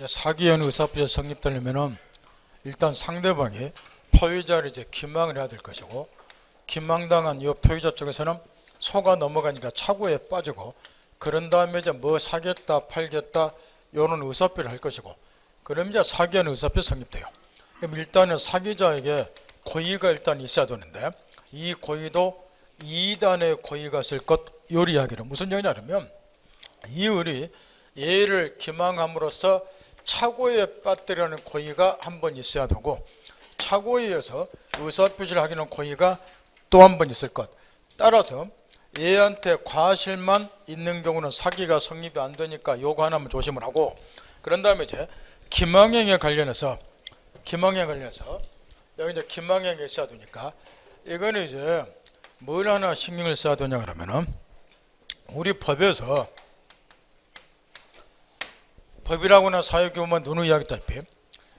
사기현 의사표시 성립되려면은 일단 상대방이 표의자를 기망을 해야 될 것이고, 기망당한 이 표의자 쪽에서는 속아 넘어가니까 착오에 빠지고, 그런 다음에 뭐 사겠다 팔겠다 이런 의사표를 할 것이고, 그럼 사기현 의사표시 성립돼요. 그럼 일단은 사기자에게 고의가 일단 있어야 되는데, 이 고의도 2단의 고의가 있을 것, 요 이야기를 무슨 얘기냐면, 이 을이 얘를 기망함으로써 착오에 빠뜨리는 고의가 한 번 있어야 되고, 착오에 의해서 의사표시를 하기는 고의가 또 한 번 있을 것. 따라서 얘한테 과실만 있는 경우는 사기가 성립이 안 되니까 요거 하나만 조심을 하고, 그런 다음에 기망행에 관련해서 여기 기망행이 있어야 되니까, 이거는 뭘 하나 신경을 써야 되냐 그러면은, 우리 법에서 법이라고는 사회규범은 누누이 이야기했다시피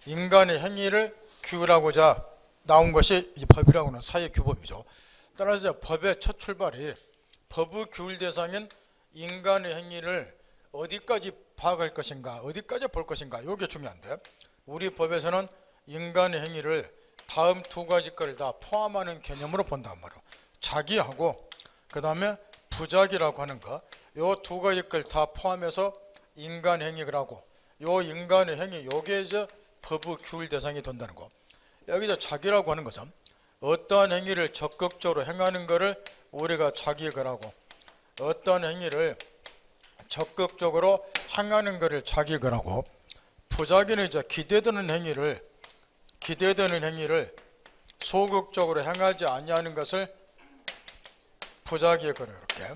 인간의 행위를 규율하고자 나온 것이 법이라고는 사회규범이죠. 따라서 법의 첫 출발이 법의 규율 대상인 인간의 행위를 어디까지 파악할 것인가, 어디까지 볼 것인가, 이게 중요한데, 우리 법에서는 인간의 행위를 다음 두 가지 거를 다 포함하는 개념으로 본단 말이에요. 자기하고 그 다음에 부작이라고 하는 거, 요 두 가지 걸 다 포함해서 인간 행위라고, 요 인간의 행위, 요게 법의 규율 대상이 된다는 거. 여기서 자기라고 하는 것은 어떠한 행위를 적극적으로 행하는 것을 우리가 자기거라고, 어떠한 행위를 적극적으로 행하는 것을 자기거라고, 부작위는 기대되는 행위를 소극적으로 행하지 아니하는 것을 부작위거라. 이렇게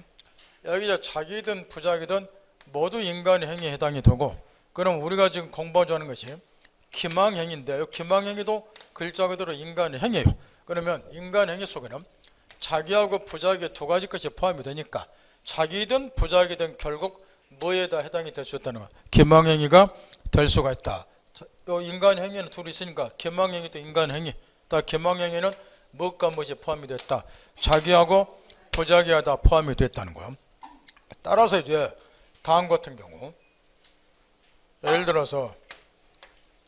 여기 자기든 부작이든 모두 인간의 행위에 해당이 되고, 그럼 우리가 지금 공부하자는 것이 기망행위인데, 기망행위도 글자 그대로 인간의 행위예요. 그러면 인간 행위 속에는 자기하고 부작위 두 가지 것이 포함이 되니까 자기든 부작이든 결국 뭐에다 해당이 될 수 있다는 거야. 기망행위가 될 수가 있다. 인간 행위는 둘이 있으니까 기망행위도 인간 행위, 기망행위는 무엇과 무엇이 포함이 됐다. 자기하고 부작위가 다 포함이 됐다는 거야. 따라서 다음 같은 경우, 예를 들어서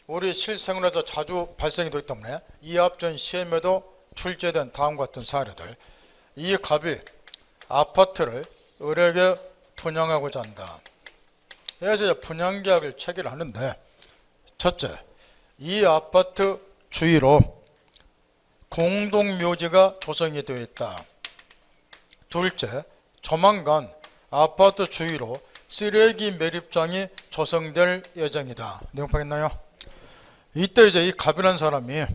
우리 실생활에서 자주 발생이 되기 때문에 이합전 시험에도 출제된 다음 같은 사례들, 이 갑이 아파트를 을에게 분양하고자 한다. 그래서 분양계약을 체결하는데, 첫째, 이 아파트 주위로 공동묘지가 조성이 되어 있다. 둘째, 조만간 아파트 주위로 쓰레기 매립장이 조성될 예정이다. 내용 파겠나요? 이때 이 갑이라는 사람이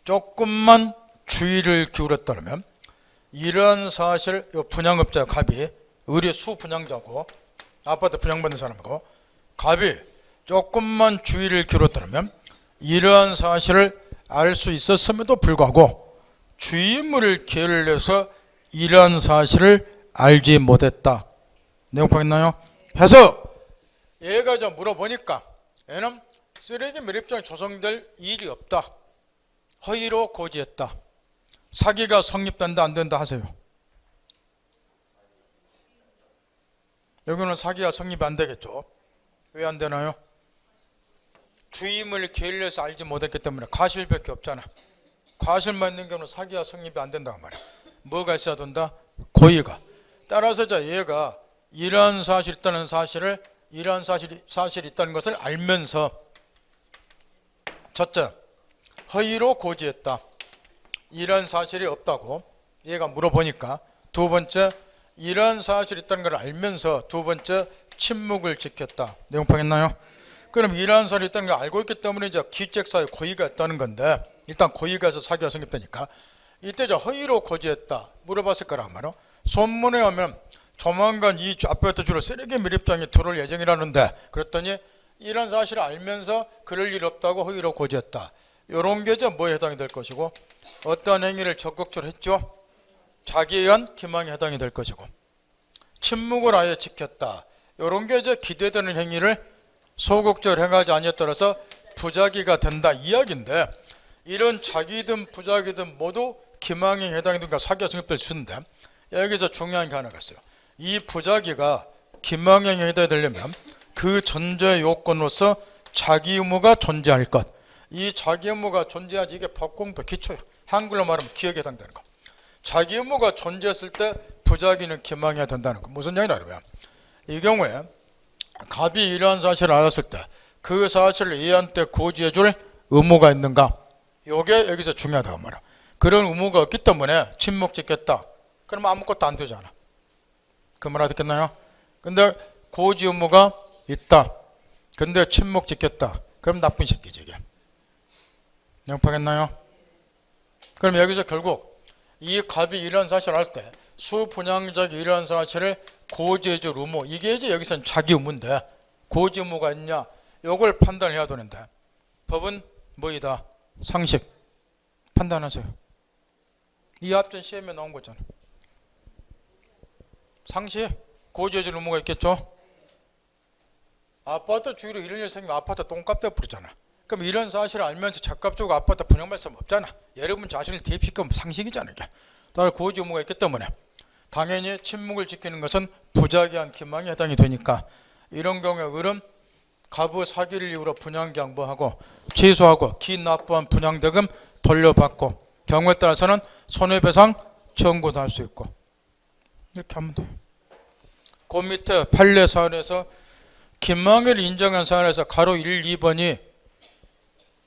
조금만 주의를 기울였다면, 이러한 사실, 분양업자 갑이, 을이 수분양자고 아파트 분양받는 사람이고, 갑이 조금만 주의를 기울였다면 이러한 사실을 알 수 있었음에도 불구하고 주의문을 기회를 내서 이러한 사실을 알지 못했다. 내용 파겠나요? 해서 얘가 물어보니까 얘는 쓰레기 매립장이 조성될 일이 없다. 허위로 고지했다. 사기가 성립된다 안 된다 하세요. 여기는 사기가 성립이 안 되겠죠. 왜 안 되나요? 주임을 계율해서 알지 못했기 때문에. 과실밖에 없잖아. 과실만 있는 경우는 사기가 성립이 안 된다고 말이야. 뭐가 있어야 된다? 고의가. 따라서 얘가 이러한 사실이 있다는 사실을, 이러한 사실이 있다는 것을 알면서, 첫째, 허위로 고지했다. 이런 사실이 없다고 얘가 물어보니까, 두 번째, 이런 사실이 있다는 걸 알면서, 두 번째, 침묵을 지켰다. 내용 파겠나요? 그럼 이러한 사실이 있다는 걸 알고 있기 때문에 기획사에 고의가 있다는 건데, 일단 고의가 있어서 사기가 성립되니까 이때 허위로 고지했다 물어봤을 거란 말이야. 손문에 하면 조만간 이 아파트 주로 쓰레기 매립장이 들어올 예정이라는데, 그랬더니 이런 사실을 알면서 그럴 일 없다고 허위로 고지했다. 이런 게 뭐에 해당이 될 것이고, 어떠한 행위를 적극적으로 했죠? 자기에 의한 기망에 해당이 될 것이고, 침묵을 아예 지켰다. 이런 게 기대되는 행위를 소극적으로 행하지 아니했더라서 부작위가 된다 이야기인데, 이런 자기든 부작위든 모두 기망에 해당이 되니까 사기가 성립될 수 있는데, 여기서 중요한 게 하나가 있어요. 이 부작위가 기망행위에 해당되려면 그 전제 요건으로서 자기 의무가 존재할 것. 이 자기 의무가 존재하지 이게 법공부 기초예요. 한글로 말하면 기억에 해당되는 거. 자기 의무가 존재했을 때 부작위는 기망해야 된다는 거. 무슨 얘기냐면 이 경우에 갑이 이러한 사실을 알았을 때 그 사실을 이해한테 고지해줄 의무가 있는가? 요게 여기서 중요하다고 말이야. 그런 의무가 없기 때문에 침묵 짓겠다. 그러면 아무것도 안 되잖아. 그 말 알아듣겠나요? 근데 고지 의무가 있다. 근데 침묵 짓겠다. 그럼 나쁜 새끼지 이게. 영파겠나요? 그럼 여기서 결국 이 갑이 이러한 사실을 할 때 수분양자가 이러한 사실을 고지해줄 의무, 이게 이제 여기서는 자기 의무인데 고지 의무가 있냐? 요걸 판단해야 되는데 법은 뭐이다? 상식. 판단하세요. 이 앞전 시험에 나온 거잖아. 상식. 고지해줄 의무가 있겠죠? 아파트 주위로 이런 일 생기면 아파트 똥값대 부르잖아. 그럼 이런 사실을 알면서 집값 주고 아파트 분양 말씀 없잖아. 여러분 자신을 대입시키면 상식이잖아 이게. 따라 고지 의무가 있기 때문에 당연히 침묵을 지키는 것은 부작위한 기망에 해당이 되니까 이런 경우에 을은 갑의 사기를 이유로 분양경보하고 취소하고 기납부한 분양대금 돌려받고 경우에 따라서는 손해배상 청구도 할 수 있고 이렇게 하면 돼요. 그 밑에 판례 사안에서 기망을 인정한 사안에서 가로 1, 2번이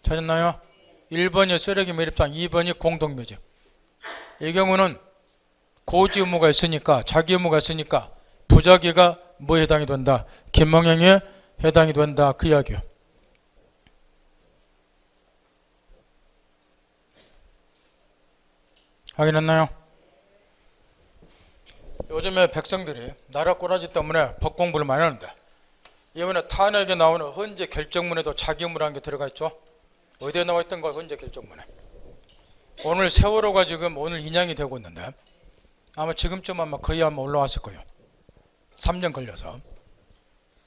찾았나요? 1번이 쓰레기 매립장, 2번이 공동묘지. 이 경우는 고지 의무가 있으니까 자기 의무가 있으니까 부작위가 뭐에 해당이 된다? 기망행위에 해당이 된다. 그 이야기요. 확인했나요? 요즘에 백성들이 나라 꼬라지 때문에 법 공부를 많이 하는데 이번에 탄핵에 나오는 헌재 결정문에도 자기 의무라는 게 들어가 있죠. 어디에 나와 있던 거 헌재 결정문에. 오늘 세월호가 지금 오늘 인양이 되고 있는데 아마 지금쯤 아마 거의 아마 올라왔을 거예요. 3년 걸려서.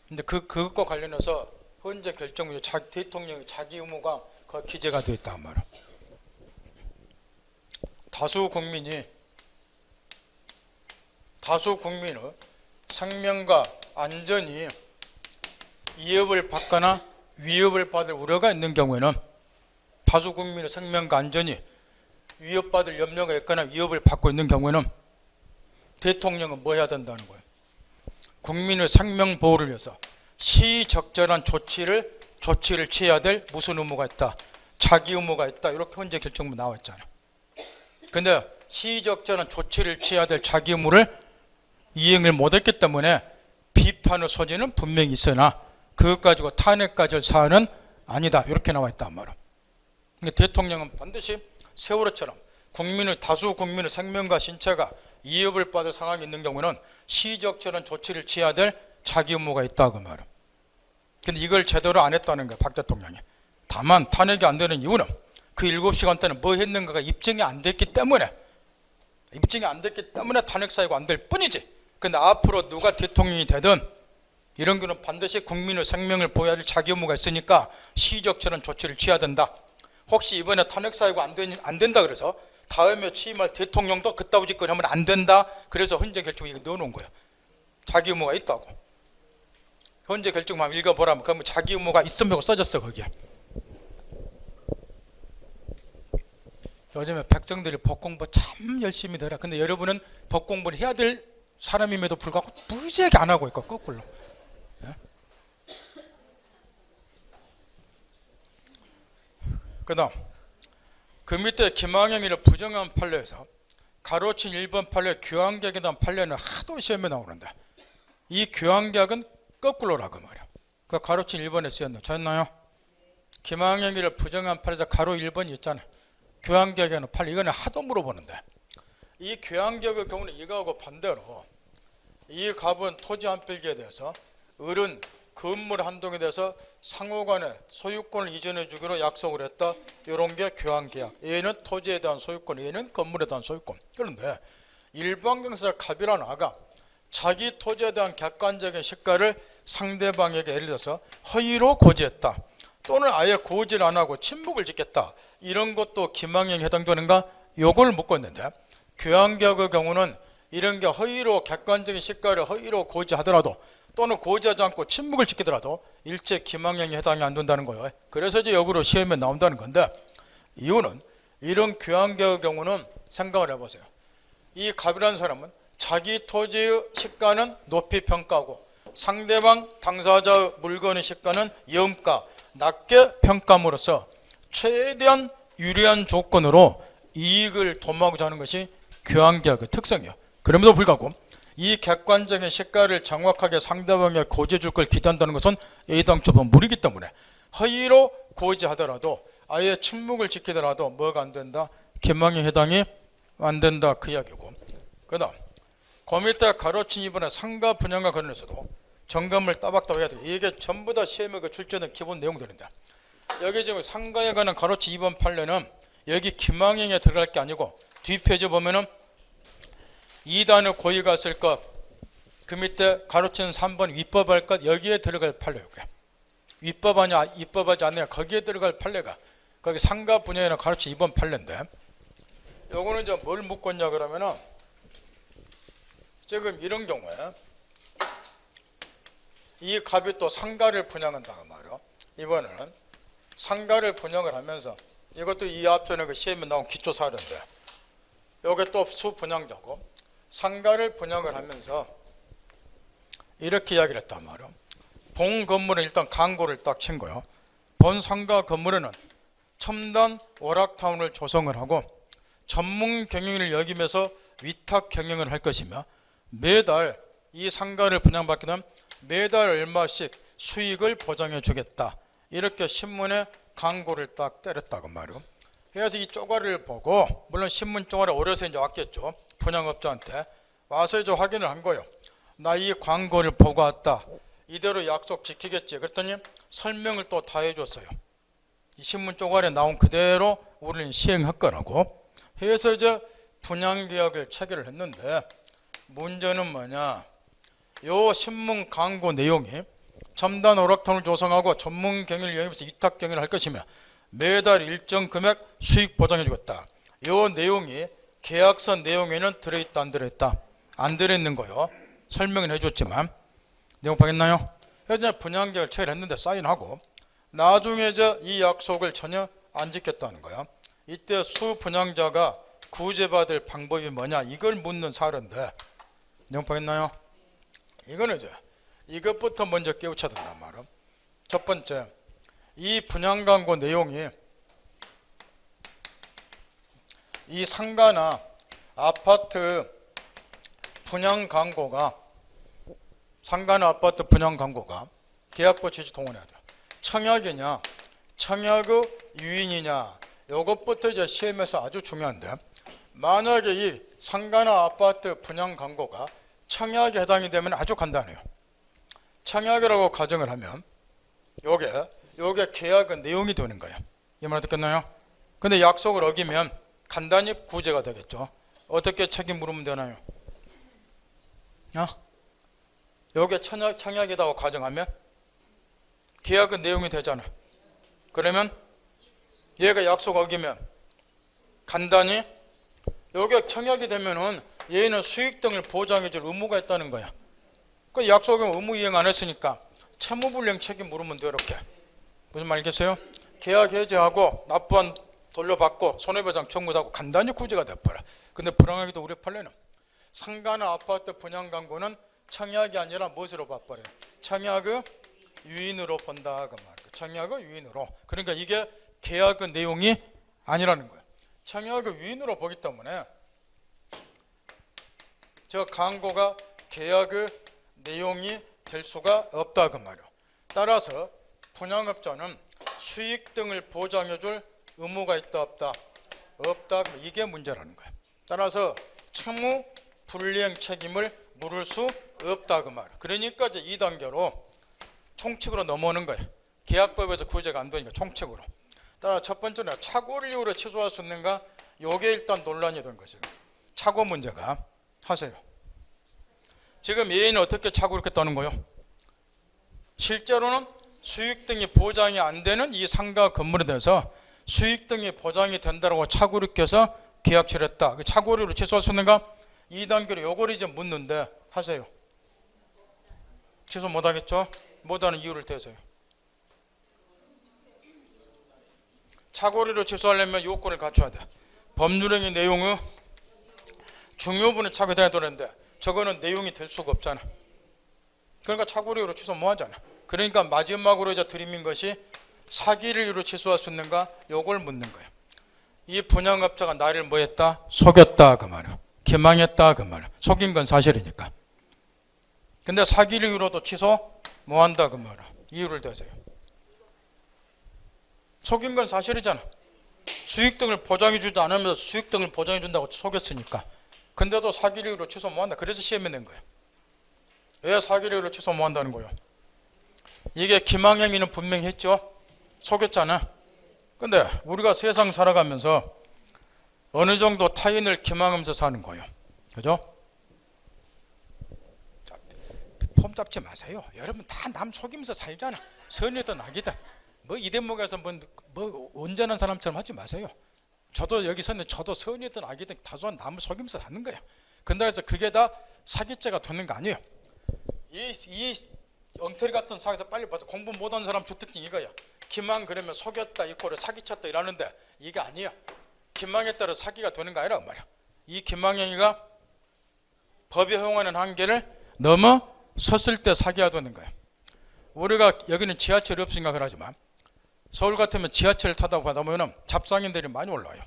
근데 그것과 관련해서 헌재 결정문에 대통령의 자기 의무가 그 기재가 되어 있단 말이에요. 다수 국민의 생명과 안전이 위협을 받거나 위협을 받을 우려가 있는 경우에는 다수 국민의 생명과 안전이 위협받을 염려가 있거나 위협을 받고 있는 경우에는 대통령은 뭐 해야 된다는 거예요? 국민의 생명 보호를 위해서 시적절한 조치를 취해야 될 무슨 의무가 있다? 자기 의무가 있다. 이렇게 헌재 결정문 나와 있잖아요. 근데 시적절한 조치를 취해야 될 자기 의무를 이행을 못했기 때문에 비판의 소지는 분명히 있으나 그것 가지고 탄핵까지 할 사안은 아니다. 이렇게 나와 있단 말이에요. 대통령은 반드시 세월호처럼 다수 국민의 생명과 신체가 위협을 받을 상황이 있는 경우는 시적절한 조치를 취해야 될 자기 의무가 있다고 말이에요. 근데 이걸 제대로 안 했다는 거예요. 박 대통령이. 다만 탄핵이 안 되는 이유는 그 7시간 때는 뭐 했는가가 입증이 안 됐기 때문에 탄핵 사유가 안 될 뿐이지. 근데 앞으로 누가 대통령이 되든 이런 거는 반드시 국민의 생명을 보호해야 될 자기 의무가 있으니까 시적절한 조치를 취해야 된다. 혹시 이번에 탄핵 사유가 안 된다 그래서 다음에 취임할 대통령도 그따위 짓거리 하면 안 된다. 그래서 헌재 결정에 이거 넣어놓은 거야. 자기 의무가 있다고. 헌재 결정만 한번 읽어보라면 그러면 자기 의무가 있음이라고 써졌어 거기에. 요즘에 백성들이 법 공부 참 열심히 들어. 근데 여러분은 법 공부를 해야 될 사람임에도 불구하고 무지하게 안 하고 있고 거꾸로. 예? 그 다음 그 밑에 기망행위를 부정한 판례에서 가로친 1번 판례 교환계약에 대한 판례는 하도 시험에 나오는데 이 교환계약은 거꾸로라고 말이야. 그 가로친 1번에 쓰였나? 졌나요? 기망행위를 부정한 판례에서 가로 1번이 있잖아. 교환계약에는 판례. 이거는 하도 물어보는데 이 교환계약의 경우는 이거하고 반대로 이 갑은 토지 한 필기에 대해서 을은 건물 한 동에 대해서 상호간에 소유권을 이전해 주기로 약속을 했다. 이런 게 교환계약. 얘는 토지에 대한 소유권, 얘는 건물에 대한 소유권. 그런데 일반 경사 갑이라는 아가 자기 토지에 대한 객관적인 시가를 상대방에게 예를 들어서 허위로 고지했다. 또는 아예 고지를 안 하고 침묵을 짓겠다. 이런 것도 기망행위에 해당되는가? 요걸 묻고 있는데 교환계약의 경우는 이런 게 허위로 객관적인 시가를 허위로 고지하더라도 또는 고지하지 않고 침묵을 지키더라도 일체 기망행위에 해당이 안 된다는 거예요. 그래서 이제 역으로 시험에 나온다는 건데, 이유는 이런 교환계약의 경우는 생각을 해보세요. 이 갑이라는 사람은 자기 토지의 시가는 높이 평가하고 상대방 당사자의 물건의 시가는 영가 낮게 평가함으로써 최대한 유리한 조건으로 이익을 도모하고자 하는 것이 교환계약의 특성이에요. 그럼에도 불구하고 이 객관적인 시가를 정확하게 상대방에 고지해 줄 걸 기대한다는 것은 애당초부터 무리이기 때문에 허위로 고지하더라도 아예 침묵을 지키더라도 뭐가 안 된다? 기망에 해당이 안 된다, 그 이야기고. 그 다음 그 밑에 가로친 이번에 상가 분양과 관련해서도 점검을 따박따박 해야 돼요. 이게 전부 다 시험에 출제된 기본 내용들인데, 여기 지금 상가에 관한 가로치 2번 판례는 여기 기망행위에 들어갈 게 아니고 뒷페이지 보면은 2단의 고의가 있을 것, 그 밑에 가로치는 3번 위법할 것, 여기에 들어갈 판례예요. 위법하냐 위법하지 않느냐 거기에 들어갈 판례가 거기 상가 분야에는 가로치 2번 판례인데, 요거는 이제 뭘 묻고 있냐 그러면은 지금 이런 경우에 이 갑이 또 상가를 분양한다고 말이요. 이번에는 상가를 분양을 하면서, 이것도 이 앞전에 그 시험에 나온 기초 사례인데, 요게 또 수분양자고 상가를 분양을 하면서 이렇게 이야기를 했단 말이에요. 본 건물은 일단 광고를 딱 친 거예요. 본 상가 건물에는 첨단 오락타운을 조성을 하고 전문 경영을 여기면서 위탁 경영을 할 것이며, 매달 이 상가를 분양받게 되면 매달 얼마씩 수익을 보장해 주겠다, 이렇게 신문에 광고를 딱 때렸다고 말이에요. 그래서 이 쪼가리를 보고, 물론 신문 쪼가리 오려서 이제 왔겠죠. 분양업자한테 와서 이제 확인을 한 거예요. 나 이 광고를 보고 왔다, 이대로 약속 지키겠지. 그랬더니 설명을 또 다 해줬어요. 이 신문 쪼가리에 나온 그대로 우리는 시행할 거라고 해서 이제 분양계약을 체결을 했는데, 문제는 뭐냐, 요 신문 광고 내용이 첨단 오락통을 조성하고 전문 경영을 영입해서 위탁 경영을 할 것이며 매달 일정 금액 수익 보장해 주겠다. 요 내용이 계약서 내용에는 들어있다 안 들어있다? 안 들어있는 거요. 설명은 해줬지만 내용 파겠나요? 그래서 분양계약을 체결했는데 사인하고 나중에 이 약속을 전혀 안 지켰다는 거야. 이때 수분양자가 구제받을 방법이 뭐냐, 이걸 묻는 사례인데 내용 파겠나요? 이거는 이것부터 먼저 깨우쳐야 된단 말이야. 첫 번째, 이 분양 광고 내용이 이 상가나 아파트 분양 광고가, 상가나 아파트 분양 광고가 계약부 취지 동원해야 돼. 청약이냐 청약의 유인이냐, 이것부터 이제 시험에서 아주 중요한데, 만약에 이 상가나 아파트 분양 광고가 청약에 해당이 되면 아주 간단해요. 청약이라고 가정을 하면 요게 계약의 내용이 되는 거예요. 이 말 듣겠나요? 근데 약속을 어기면 간단히 구제가 되겠죠. 어떻게 책임 물으면 되나요? 요게 청약이라고 가정하면 계약의 내용이 되잖아. 그러면 얘가 약속 어기면 간단히 요게 청약이 되면은 얘는 수익 등을 보장해 줄 의무가 있다는 거야. 그 약속은 의무 이행 안 했으니까 채무불이행 책임 물으면 돼. 이렇게 무슨 말이겠어요? 계약 해지하고 납부한 돌려받고 손해배상 청구하고 간단히 구제가 돼버려. 근데 불안하게도 우리 판례는 상가나 아파트 분양 광고는 청약이 아니라 무엇으로 봐버려요? 청약의 유인으로 본다 그 말이에요. 청약의 유인으로. 그러니까 이게 계약의 내용이 아니라는 거예요. 청약의 유인으로 보기 때문에 저 광고가 계약의 내용이 될 수가 없다 그 말이에요. 따라서 분양업자는 수익 등을 보장해 줄 의무가 있다 없다? 없다. 이게 문제라는 거예요. 따라서 채무 불이행 책임을 물을 수 없다 그 말이에요. 그러니까 이제 2단계로 총칙으로 넘어오는 거예요. 계약법에서 구제가 안 되니까 총칙으로. 따라 첫 번째는 착오를 이유로 취소할 수 있는가? 요게 일단 논란이 된 거죠. 착오 문제가. 하세요. 지금 얘는 어떻게 착오를 했다는 거예요? 실제로는 수익 등이 보장이 안 되는 이 상가 건물에 대해서 수익 등이 보장이 된다고 착오를 껴서 계약 체결했다. 그 착오를 취소할 수 있는가? 2단계로 요걸 이제 묻는데 하세요. 취소 못하겠죠? 못하는 이유를 대세요. 착오리로 취소하려면 요건을 갖춰야 돼. 법률행위 내용의 중요분이 착오돼야 되는데 저거는 내용이 될 수가 없잖아. 그러니까 착오리로 취소 못하잖아. 그러니까 마지막으로 이제 드림인 것이 사기를 이유로 취소할 수 있는가? 요걸 묻는 거예요. 이 분양업자가 나를 뭐 했다? 속였다 그 말이야. 기망했다 그 말이야. 속인 건 사실이니까. 근데 사기를 이유로도 취소 못한다 그 말이야. 이유를 대세요. 속인 건 사실이잖아. 수익 등을 보장해 주지 않으면서 수익 등을 보장해 준다고 속였으니까. 근데도 사기를 이유로 취소 못한다. 그래서 시험에 낸 거예요. 왜 사기를 이유로 취소 못한다는 거예요? 이게 기망행위는 분명히 했죠. 속였잖아. 근데 우리가 세상 살아가면서 어느 정도 타인을 기망하면서 사는 거예요. 그죠? 폼 잡지 마세요. 여러분 다 남 속이면서 살잖아. 선이든 악이든. 뭐 이 대목에서 뭐 온전한 사람처럼 하지 마세요. 저도 여기서는 저도 선이든 악이든 다소한 남을 속이면서 사는 거예요. 근데 그래서 그게 다 사기죄가 되는 거 아니에요. 이 엉터리 같은 사기에서 빨리 봐서 공부 못하는 사람 주특징 이거야. 기망 그러면 속였다 이코를 사기쳤다 이러는데 이게 아니에요. 기망에 따라 사기가 되는 거 아니란 말이야. 이 기망행위가 법이 허용하는 한계를 넘어섰을 때 사기가 되는 거예요. 우리가 여기는 지하철이 없으니까 그러지만 서울 같으면 지하철 타다 보면 잡상인들이 많이 올라와요.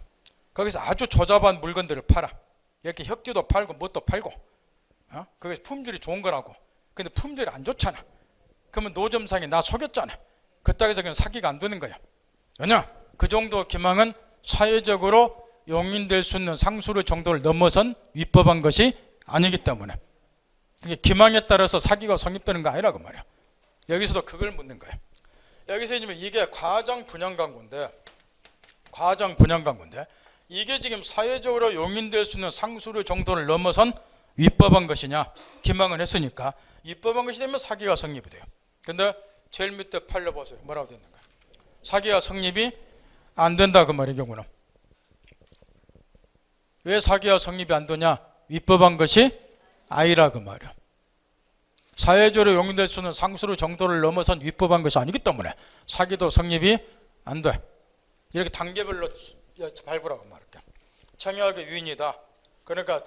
거기서 아주 조잡한 물건들을 팔아. 이렇게 혁지도 팔고 뭣도 팔고 그게 품질이 좋은 거라고. 근데 품질이 안 좋잖아. 그러면 노점상이 나 속였잖아. 그따위에서 그냥 사기가 안 되는 거야. 왜냐? 그 정도 기망은 사회적으로 용인될 수 있는 상술의 정도를 넘어선 위법한 것이 아니기 때문에 이게 기망에 따라서 사기가 성립되는 거 아니라고 말이야. 여기서도 그걸 묻는 거예요. 여기서 이게 과장 분양 광고인데 이게 지금 사회적으로 용인될 수 있는 상술의 정도를 넘어선 위법한 것이냐? 기망을 했으니까 위법한 것이 되면 사기가 성립이 돼요. 근데 제일 밑에 판례 보세요. 뭐라고 되어 있는가? 사기가 성립이 안 된다 그 말의 경우는. 왜 사기가 성립이 안 되냐? 위법한 것이 아니라 그 말이야. 사회적으로 용인될 수 있는 상술의 정도를 넘어선 위법한 것이 아니기 때문에 사기도 성립이 안 돼. 이렇게 단계별로 밟으라고 말할게. 청약의 유인이다. 그러니까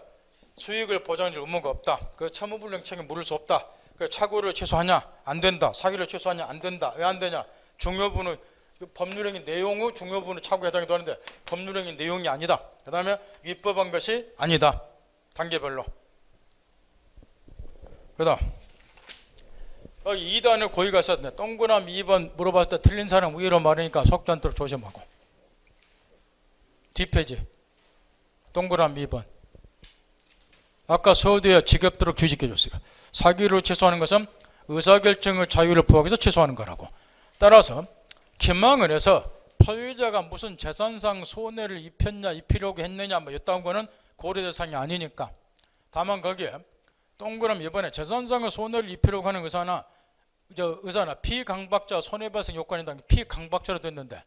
수익을 보장할 의무가 없다. 그 채무불이행책에 물을 수 없다. 그 착오를 취소하냐? 안 된다. 사기를 취소하냐? 안 된다. 왜 안 되냐? 중요부는 법률행위 내용의 중요부는 착오에 해당이 되는데 법률행위 내용이 아니다. 그 다음에 위법한 것이 아니다. 단계별로. 그 다음 2단을 고의가 있었는데 동그라미 2번 물어봤을 때 틀린 사람 위로 말하니까 속지 않도록 조심하고. 뒷페이지 동그라미 2번. 아까 서두에 지겹도록 규칙해 줬어요. 사기를 취소하는 것은 의사결정의 자유를 부하해서 취소하는 거라고. 따라서 기망을 해서 소유자가 무슨 재산상 손해를 입혔냐 입히려고 했느냐 뭐 이딴 거는 고려 대상이 아니니까. 다만 거기에 동그라미 이번에 재산상의 손해를 입히려고 하는 의사나 피강박자 손해배상 요건이다. 피강박자로 됐는데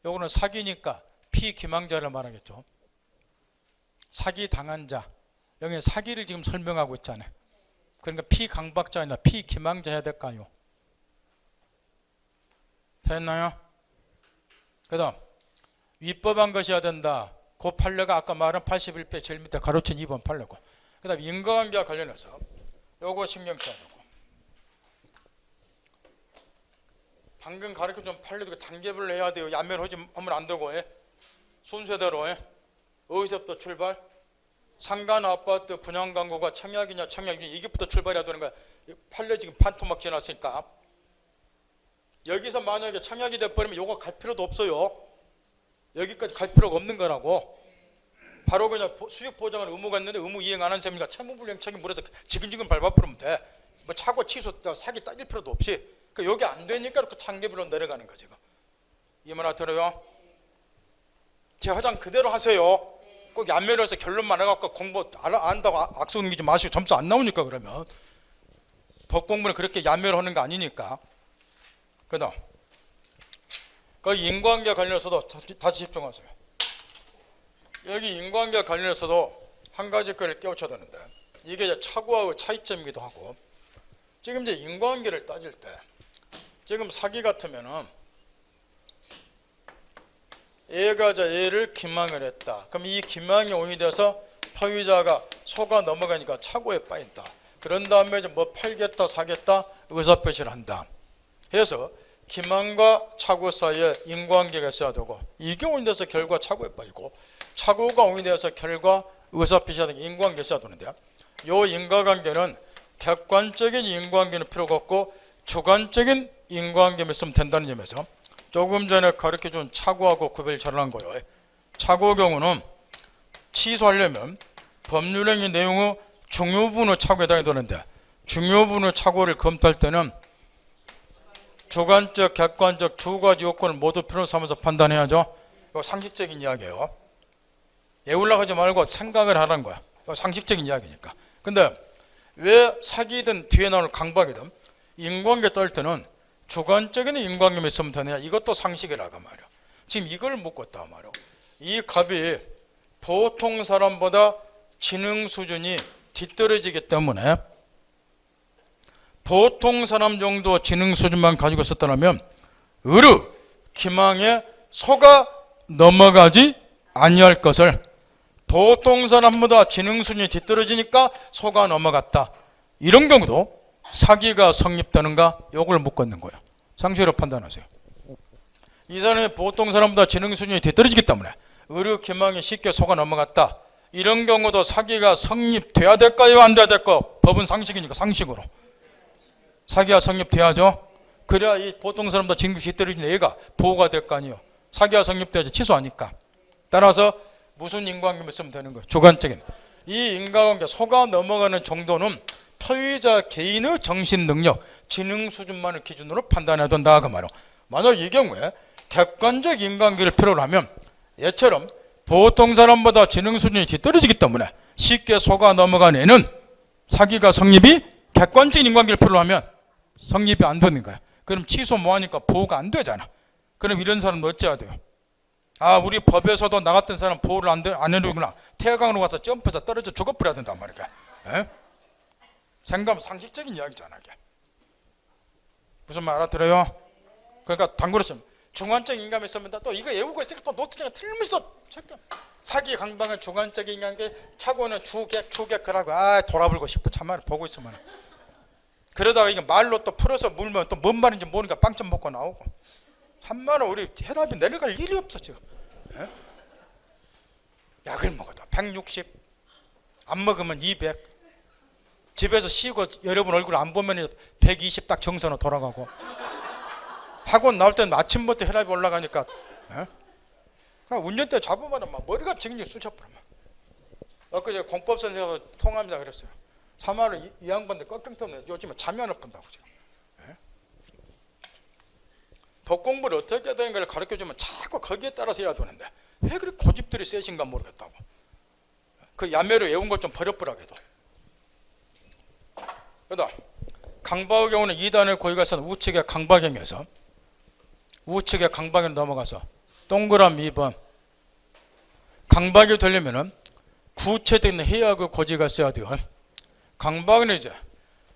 요거는 사기니까 피기망자를 말하겠죠. 사기 당한 자. 여기 사기를 지금 설명하고 있잖아요. 그러니까 피강박자 아니라 피기망자 해야 될까요? 됐나요? 그 다음 위법한 것이어야 된다. 그 판례가 아까 말한 81페이지 제일 밑에 가로친 2번 판례고. 그 다음 인과관계와 관련해서 요거 신경 써야 되고. 방금 가르쳐준 판례도 단계별로 해야 돼요. 야멸하지 하면 안 되고. 순서대로. 어디서부터 출발? 상가 아파트 분양 광고가 청약이냐 청약이냐 이게부터 출발해야 되는 거야. 판례 지금 판토막 지어놨으니까. 여기서 만약에 청약이 돼버리면 요거 갈 필요도 없어요. 여기까지 갈 필요가 없는 거라고. 바로 그냥 수익 보장을 의무가 있는데 의무 이행 안 한 셈이니까 채무불이행 책임 물어서 지금지금 밟아버리면 돼. 뭐 차고 취소 사기 따질 필요도 없이. 그러니까 여기 안 되니까 이렇게 단계별로 내려가는 거지. 이 말 알아들어요? 제 화장 그대로 하세요. 꼭 얀멸해서 결론만 해갖고 공부 안다고 악수 넘기지 마시고 점수 안 나오니까. 그러면 법 공부는 그렇게 얀멸하는 거 아니니까. 그 다음 그 인과관계 관련해서도 다시 집중하세요. 여기 인과관계 관련해서도 한 가지 거를 깨우쳐야 되는데 이게 착오하고 차이점이기도 하고. 지금 이제 인과관계를 따질 때 지금 사기 같으면은 A가 A를 기망을 했다. 그럼 이 기망이 오인이 돼서 소유자가 소가 넘어가니까 착오에 빠진다. 그런 다음에 이제 뭐 팔겠다 사겠다 의사표시를 한다. 해서 기망과 착오 사이에 인과관계가 있어야 되고 이게 오인이 돼서 결과 착오에 빠지고 착오가 오인이 돼서 결과 의사표시가 되는 인과관계가 있어야 되는데 이 인과관계는 객관적인 인과관계는 필요가 없고 주관적인 인과관계만 있으면 된다는 점에서 조금 전에 가르쳐준 착오하고 구별이 잘한 거예요. 착오 경우는 취소하려면 법률행위 내용의 중요부분의 착오에 해당이 되는데 중요부분의 착오를 검토할 때는 주관적, 객관적 두 가지 요건을 모두 필요로 삼아서 판단해야죠. 이거 상식적인 이야기예요. 애울라 하지 말고 생각을 하라는 거야. 이거 상식적인 이야기니까. 근데 왜 사기든 뒤에 나올 강박이든 인과관계 떨 때는 주관적인 인과관계만 있으면 되느냐? 이것도 상식이라고 말이야. 지금 이걸 묻고 있다 말이야. 이 갑이 보통 사람보다 지능 수준이 뒤떨어지기 때문에 보통 사람 정도 지능 수준만 가지고 있었다면 의르 기망에 소가 넘어가지 아니할 것을 보통 사람보다 지능 수준이 뒤떨어지니까 소가 넘어갔다. 이런 경우도 사기가 성립되는가? 요걸 묻고 있는 거예요. 상식으로 판단하세요. 이 사람이 보통 사람보다 지능 수준이 뒤떨어지기 때문에 의료 기망이 쉽게 소가 넘어갔다. 이런 경우도 사기가 성립돼야 될까요? 안 돼야 될까요? 법은 상식이니까 상식으로. 사기가 성립돼야죠. 그래야 이 보통 사람보다 지능 수준이 뒤떨어진 애가 보호가 될 거 아니에요. 사기가 성립돼야지 취소하니까. 따라서 무슨 인과관계만 있으면 되는 거예요. 주관적인. 이 인과관계 소가 넘어가는 정도는 소유자 개인의 정신 능력, 지능 수준만을 기준으로 판단해야 된다 그 말이에요. 만약 이 경우에 객관적 인과관계를 필요로 하면 얘처럼 보통 사람보다 지능 수준이 뒤떨어지기 때문에 쉽게 소가 넘어간 애는 사기가 성립이 객관적인 인과관계를 필요로 하면 성립이 안 되는 거야. 그럼 취소 뭐하니까 보호가 안 되잖아. 그럼 이런 사람은 어찌해야 돼요? 아, 우리 법에서도 나 같은 사람 보호를 안 해주구나. 태강으로 가서 점프해서 떨어져 죽어버려야 된단 말이야. 에? 생각하면 상식적인 이야기잖아. 이게. 무슨 말 알아들어요? 그러니까 당구로서 중간적 인감이 있으면 또 이거 외우고 있으니까 또 노트장에 틀리면서 사기 강방은 중간적 인간계 차고는 주객 그라고 돌아불고 싶어 참말 보고 있으면 그러다가 이게 말로 또 풀어서 물면 또 뭔 말인지 모르니까 빵점 먹고 나오고 참말은 우리 혈압이 내려갈 일이 없어 지금. 에? 약을 먹어도 160 안 먹으면 200 집에서 쉬고 여러분 얼굴 안 보면 120 딱 정선으로 돌아가고 학원 나올 때는 아침부터 혈압이 올라가니까 운전대 잡으면 막 머리가 징징 쑤셔버려. 엊그제 공법 선생님하고 통화합니다 그랬어요. 참말로 이 양반들 꺾임없네. 요즘에 잠이 안 온다고 지금. 법 공부를 어떻게 해야 되는 걸 가르쳐주면 자꾸 거기에 따라서 해야 되는데 왜 그렇게 고집들이 세신가 모르겠다고. 그 야매를 외운 걸 좀 버려버라게도. 그다음 강박의 경우는 2단의 고의가 있어서 우측의 강박행에서 우측의 강박에 넘어가서 동그라미 2번 강박이 되려면은 구체적인 해악의 고지가 있어야 돼요. 강박은 이제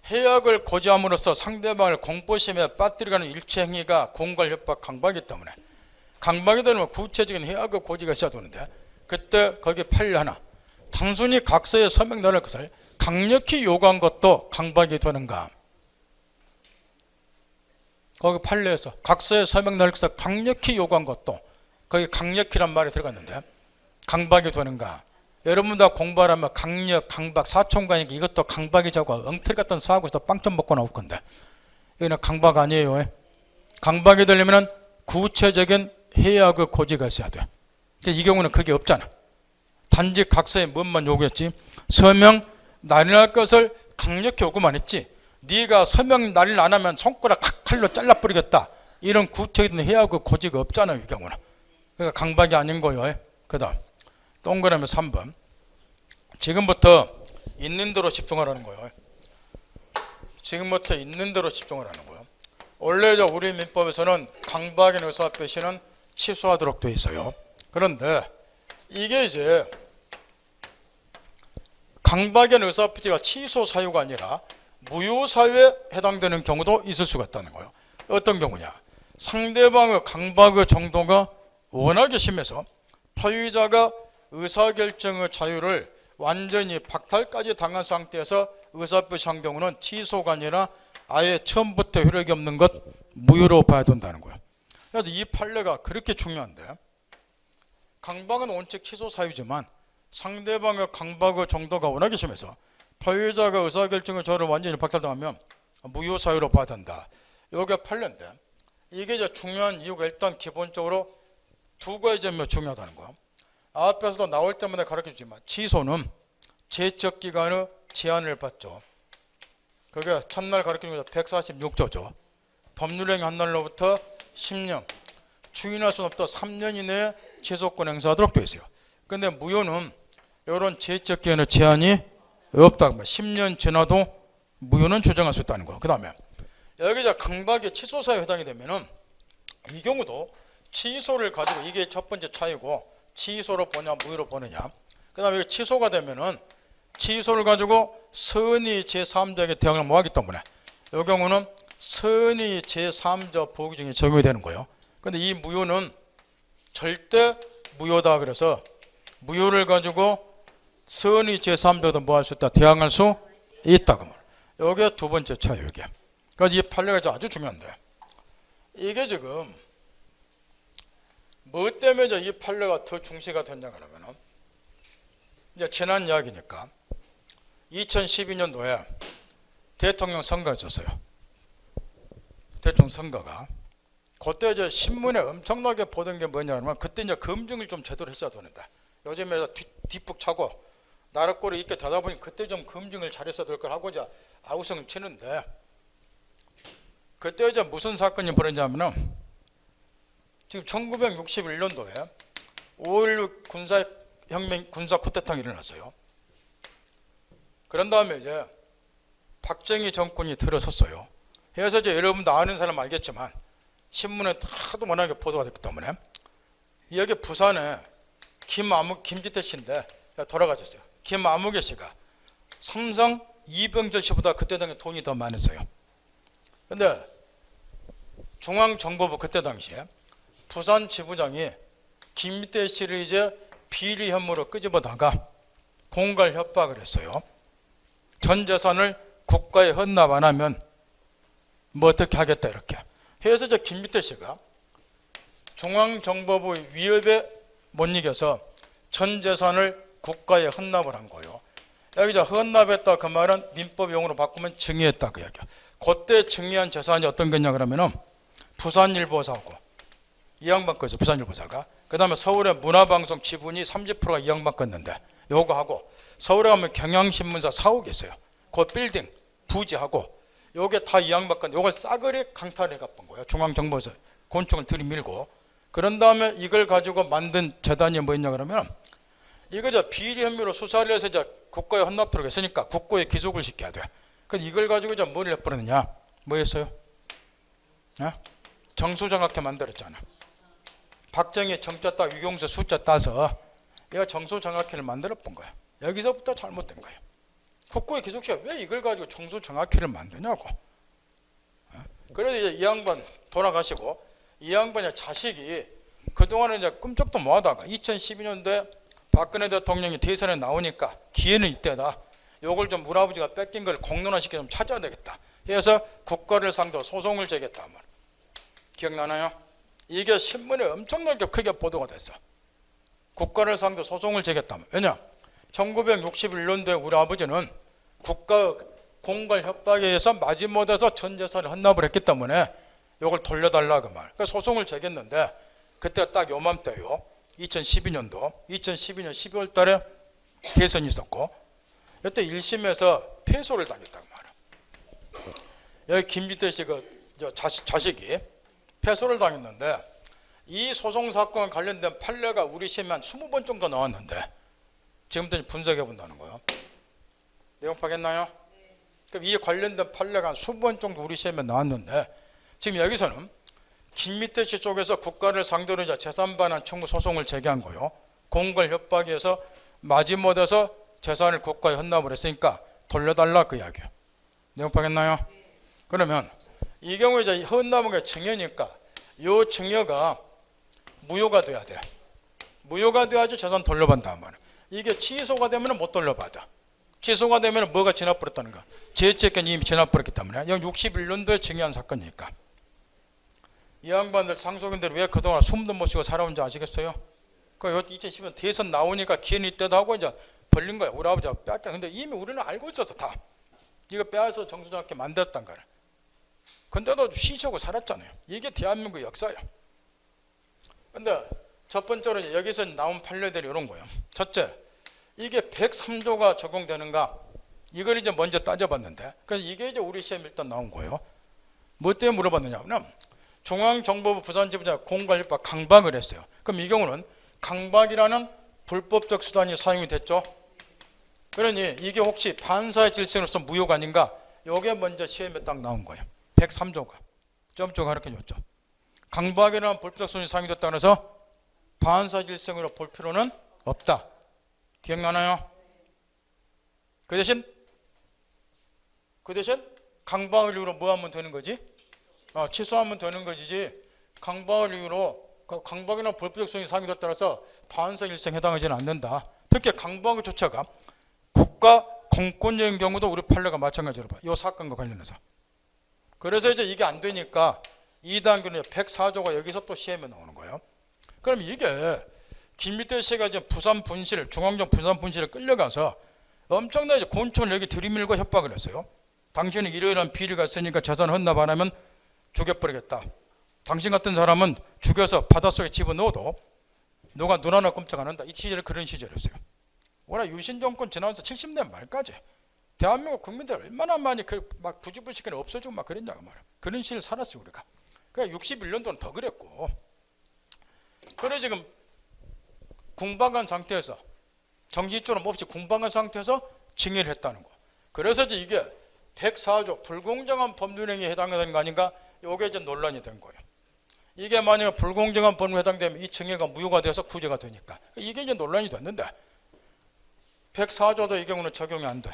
해악을 고지함으로써 상대방을 공포심에 빠뜨리가는 일체 행위가 공갈 협박 강박이기 때문에 강박이 되려면 구체적인 해악의 고지가 있어야 되는데 그때 거기 판례 하나 단순히 각서에 서명 넣을 것을 강력히 요구한 것도 강박이 되는가? 거기 판례에서 각서에 서명 넣을 것을 강력히 요구한 것도 거기 강력히란 말이 들어갔는데 강박이 되는가? 여러분 다 공부하려면 강력, 강박, 사총관이니까 이것도 강박이 자고 엉터리 같은 사고에서 빵점 먹고 나올 건데 이거는 강박 아니에요. 강박이 되려면 구체적인 해악의 고지가 있어야 돼. 이 경우는 그게 없잖아. 단지 각서에 뭔만 요구했지 서명 날인할 것을 강력히 요구만 했지 네가 서명 날인 안 하면 손가락 칼로 잘라버리겠다 이런 구체적인 해악의 고지가 없잖아요. 이 경우는. 그러니까 강박이 아닌 거예요. 그 다음 동그라미 3번 지금부터 있는 대로 집중하라는 거예요. 지금부터 있는 대로 집중하라는 거예요. 원래 우리 민법에서는 강박인 의사표시는 취소하도록 되어 있어요. 그런데 이게 이제 강박인 의사표시가 취소 사유가 아니라 무효사유에 해당되는 경우도 있을 수가 있다는 거예요. 어떤 경우냐? 상대방의 강박의 정도가 워낙에 심해서 소유자가 의사결정의 자유를 완전히 박탈까지 당한 상태에서 의사표시한 경우는 취소가 아니라 아예 처음부터 효력이 없는 것 무효로 봐야 된다는 거예요. 그래서 이 판례가 그렇게 중요한데, 강박은 원칙 취소 사유지만 상대방의 강박의 정도가 워낙에 심해서 소유자가 의사결정의 자유를 완전히 박탈당하면 무효 사유로 봐야 된다. 이게 판례인데, 이게 이제 중요한 이유가 일단 기본적으로 두 가지 점이 중요하다는 거예요. 앞에서도 나올 때마다 가르쳐주지만 취소는 제척기간의 제한을 받죠. 그게 첫날 가르치는 게 146조죠. 법률행위 한 날로부터 10년, 추인할 수는 없다 3년 이내에 취소권 행사하도록 되어 있어요. 근데 무효는 이런 제척기간의 제한이 없다. 10년 지나도 무효는 주장할 수 있다는 거예요. 그 다음에 여기 이제 강박이 취소사유에 해당이 되면은 이 경우도 취소를 가지고, 이게 첫 번째 차이고, 취소로 보냐 무효로 보느냐. 그 다음에 취소가 되면은 취소를 가지고 선의 제3자에게 대항을 모하기 때문에 이 경우는 선의 제3자 보기 중에 적용이 되는 거예요. 근데 이 무효는 절대 무효다. 그래서 무효를 가지고 선의 제3자도 뭐 할 수 있다? 대항할 수 있다. 그 말. 이게 두 번째 차이예요. 이게. 그래서 이 판례가 아주 중요한데, 이게 지금 뭐 때문에 이 판례가 더 중시가 됐냐 그러면은, 이제 지난 이야기니까 2012년도에 대통령 선거가 있었어요. 대통령 선거가. 그때 이제 신문에 엄청나게 보던 게 뭐냐 그러면, 그때 이제 검증을 좀 제대로 했어야 되는데, 요즘에 뒷북 차고 나라꼴이 있게 되다 보니 그때 좀 검증을 잘했어야 될 걸 하고 이제 아우성을 치는데, 그때 이제 무슨 사건이 벌어졌냐면은, 지금 1961년도에 5.16 군사혁명, 군사 쿠데타가 일어났어요. 그런 다음에 이제 박정희 정권이 들어섰어요. 그래서 이제 여러분도 아는 사람 알겠지만 신문에 하도 워낙에 보도가 됐기 때문에, 여기 부산에 김지태 씨인데 돌아가셨어요. 김아무개 씨가 삼성 이병철 씨보다 그때 당시에 돈이 더 많았어요. 근데 중앙정보부 그때 당시에 부산 지부장이 김지태 씨를 이제 비리 혐의로 끄집어다가 공갈 협박을 했어요. 전 재산을 국가에 헌납 안 하면 뭐 어떻게 하겠다 이렇게. 그래서 이제 김지태 씨가 중앙정보부 위협에 못 이겨서 전 재산을 국가에 헌납을 한 거예요. 여기 이제 헌납했다 그 말은 민법 용어로 바꾸면 증여했다 그 얘기야. 그때 증여한 재산이 어떤 거냐 그러면은 부산일보사하고 이 양반 거죠. 부산일보사가. 그 다음에 서울의 문화방송 지분이 30%가 이 양반 거였는데 요거 하고, 서울에 가면 경향신문사 사옥이 있어요. 그 빌딩 부지하고 요게 다 이 양반 건데, 요걸 싸그리 강탈해 갔던 거예요. 중앙정보에서 곤충을 들이밀고. 그런 다음에 이걸 가지고 만든 재단이 뭐였냐 그러면, 이거 저 비리 혐의로 수사를 해서 이제 국가에 헌납토록 했으니까 국고에 기속을 시켜야 돼. 그래서 이걸 가지고 이제 뭘 해버렸느냐? 뭐였어요? 정수정확히 만들었잖아. 박정희 정자 따 유경수 숫자 따서 얘가 정수정확히를 만들어 본 거야. 여기서부터 잘못된 거예요. 국고에 기속시켜 왜 이걸 가지고 정수정확히를 만드냐고. 그래서 이제 이 양반 돌아가시고, 이 양반의 자식이 그동안에 이제 꿈쩍도 못 하다가 2012년도에 박근혜 대통령이 대선에 나오니까 기회는 이때다. 요걸 좀 우리 아버지가 뺏긴 걸 공론화시켜 좀 찾아야 되겠다. 그래서 국가를 상대로 소송을 제기했다. 기억나나요? 이게 신문에 엄청나게 크게 보도가 됐어. 국가를 상대로 소송을 제기했다. 왜냐? 1961년도에 우리 아버지는 국가 공갈 협박에 의해서 마지못해서 전 재산을 헌납을 했기 때문에 이걸 돌려달라 그 말. 그러니까 소송을 제기했는데, 그때 딱 요맘때요. 2012년 12월 달에 대선이 있었고, 이때 1심에서 패소를 당했다고 말이야. 여기 김지태 씨 그 자식이 패소를 당했는데, 이 소송 사건 관련된 판례가 우리 시험에 한 20번 정도 나왔는데 지금부터 분석해 본다는 거예요. 내용 파겠나요? 그럼 이 관련된 판례가 한 20번 정도 우리 시험에 나왔는데, 지금 여기서는 김미태 씨 쪽에서 국가를 상대로 이제 재산 반환 청구 소송을 제기한 거요. 공갈 협박에 의해서 마지못해서 재산을 국가에 헌납을 했으니까 돌려달라 그 이야기예요. 내용 파겠나요? 그러면 이 경우에 이제 헌납은 게 증여니까 요 증여가 무효가 돼야 돼. 무효가 돼야지 재산 돌려받는단 말이야. 이게 취소가 되면 못 돌려받아. 취소가 되면 뭐가 지나버렸다는가? 제취権이 이미 지나버렸기 때문에. 이 61년도에 증여한 사건이니까. 이 양반들 상속인들 왜 그동안 숨도 못 쉬고 살아온지 아시겠어요? 그 2010년 대선 나오니까 기회는 때도 하고 이제 벌린 거야. 우리 아버지가 뺏겼다. 근데 이미 우리는 알고 있었어 다. 이거 빼앗아서 정수장학회 만들었단 거를. 근데도 쉬쉬고 살았잖아요. 이게 대한민국 역사예요. 근데 첫 번째로 여기서 나온 판례들이 이런 거예요. 첫째, 이게 103조가 적용되는가? 이걸 이제 먼저 따져봤는데, 그래서 이게 이제 우리 시험에 일단 나온 거예요. 뭐 때문에 물어봤느냐면 중앙정보부 부산지부장 공갈협박 강박을 했어요. 그럼 이 경우는 강박이라는 불법적 수단이 사용이 됐죠. 그러니 이게 혹시 반사의 질서로서 무효가 아닌가? 이게 먼저 시험에 딱 나온 거예요. 103조가 점점 가르쳐줬죠. 강박이라는 불법적 수단이 사용이 됐다고 해서 반사질성으로 볼 필요는 없다. 기억나나요? 그 대신 강박을 이유로 뭐 하면 되는 거지? 취소하면 되는 거지. 강박을 이유로 강박이나 불법적 수단이 사용이 됐다고 해서 반사질성에 해당하지는 않는다. 특히 강박의 주체가 국가 공권력인 경우도 우리 판례가 마찬가지로 봐요. 이 사건과 관련해서. 그래서 이제 이게 안 되니까 2단계는 104조가 여기서 또 시험에 나오는 거예요. 그럼 이게 김미태 씨가 이제 부산 분실, 중앙정 부산 분실에 끌려가서 엄청나게 곤충을 여기 들이밀고 협박을 했어요. 당신은 이러이러한 비리가 있으니까 재산 헌납 안 하면 죽여버리겠다. 당신 같은 사람은 죽여서 바닷속에 집어넣어도 누가 눈 하나 꼼짝 안 한다. 이 시절에 그런 시절이었어요. 워낙 유신 정권 지나면서 70년 말까지 대한민국 국민들 얼마나 많이 막 부지불식간에 없어지고 막 그랬냐고 말이야. 그런 시를 살았어요 우리가. 그러니까 61년도는 더 그랬고. 그래 지금 궁방한 상태에서 정지조는 없이 궁방한 상태에서 징계를 했다는 거. 그래서 이제 이게 104조 불공정한 법률행위에 해당되는 거 아닌가? 이게 이제 논란이 된 거예요. 이게 만약에 불공정한 법률에 해당되면 이 징계가 무효가 돼서 구제가 되니까 이게 이제 논란이 됐는데 104조도 이 경우는 적용이 안 돼.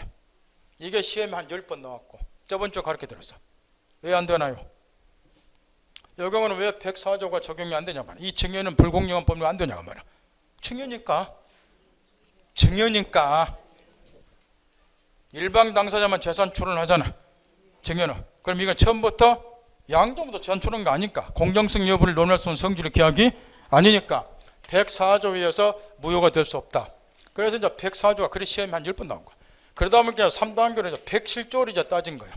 이게 시험에 한 10번 나왔고 저번 주에 가르쳐 드렸어. 왜 안 되나요? 이 경우는 왜 104조가 적용이 안 되냐 말이야. 이 증여는 불공정한 법률 안 되냐고 말이야. 증여니까 일방 당사자만 재산 출원하잖아. 증여는. 그럼 이건 처음부터 양쪽부터 재산 출원한 거 아니까 공정성 여부를 논할 수 있는 성질의 계약이 아니니까 104조에 의해서 무효가 될 수 없다. 그래서 이제 104조가 그래 시험에 한 10번 나온 거야. 그러다 보니까 3단계로 이제 107조를 이제 따진 거예요.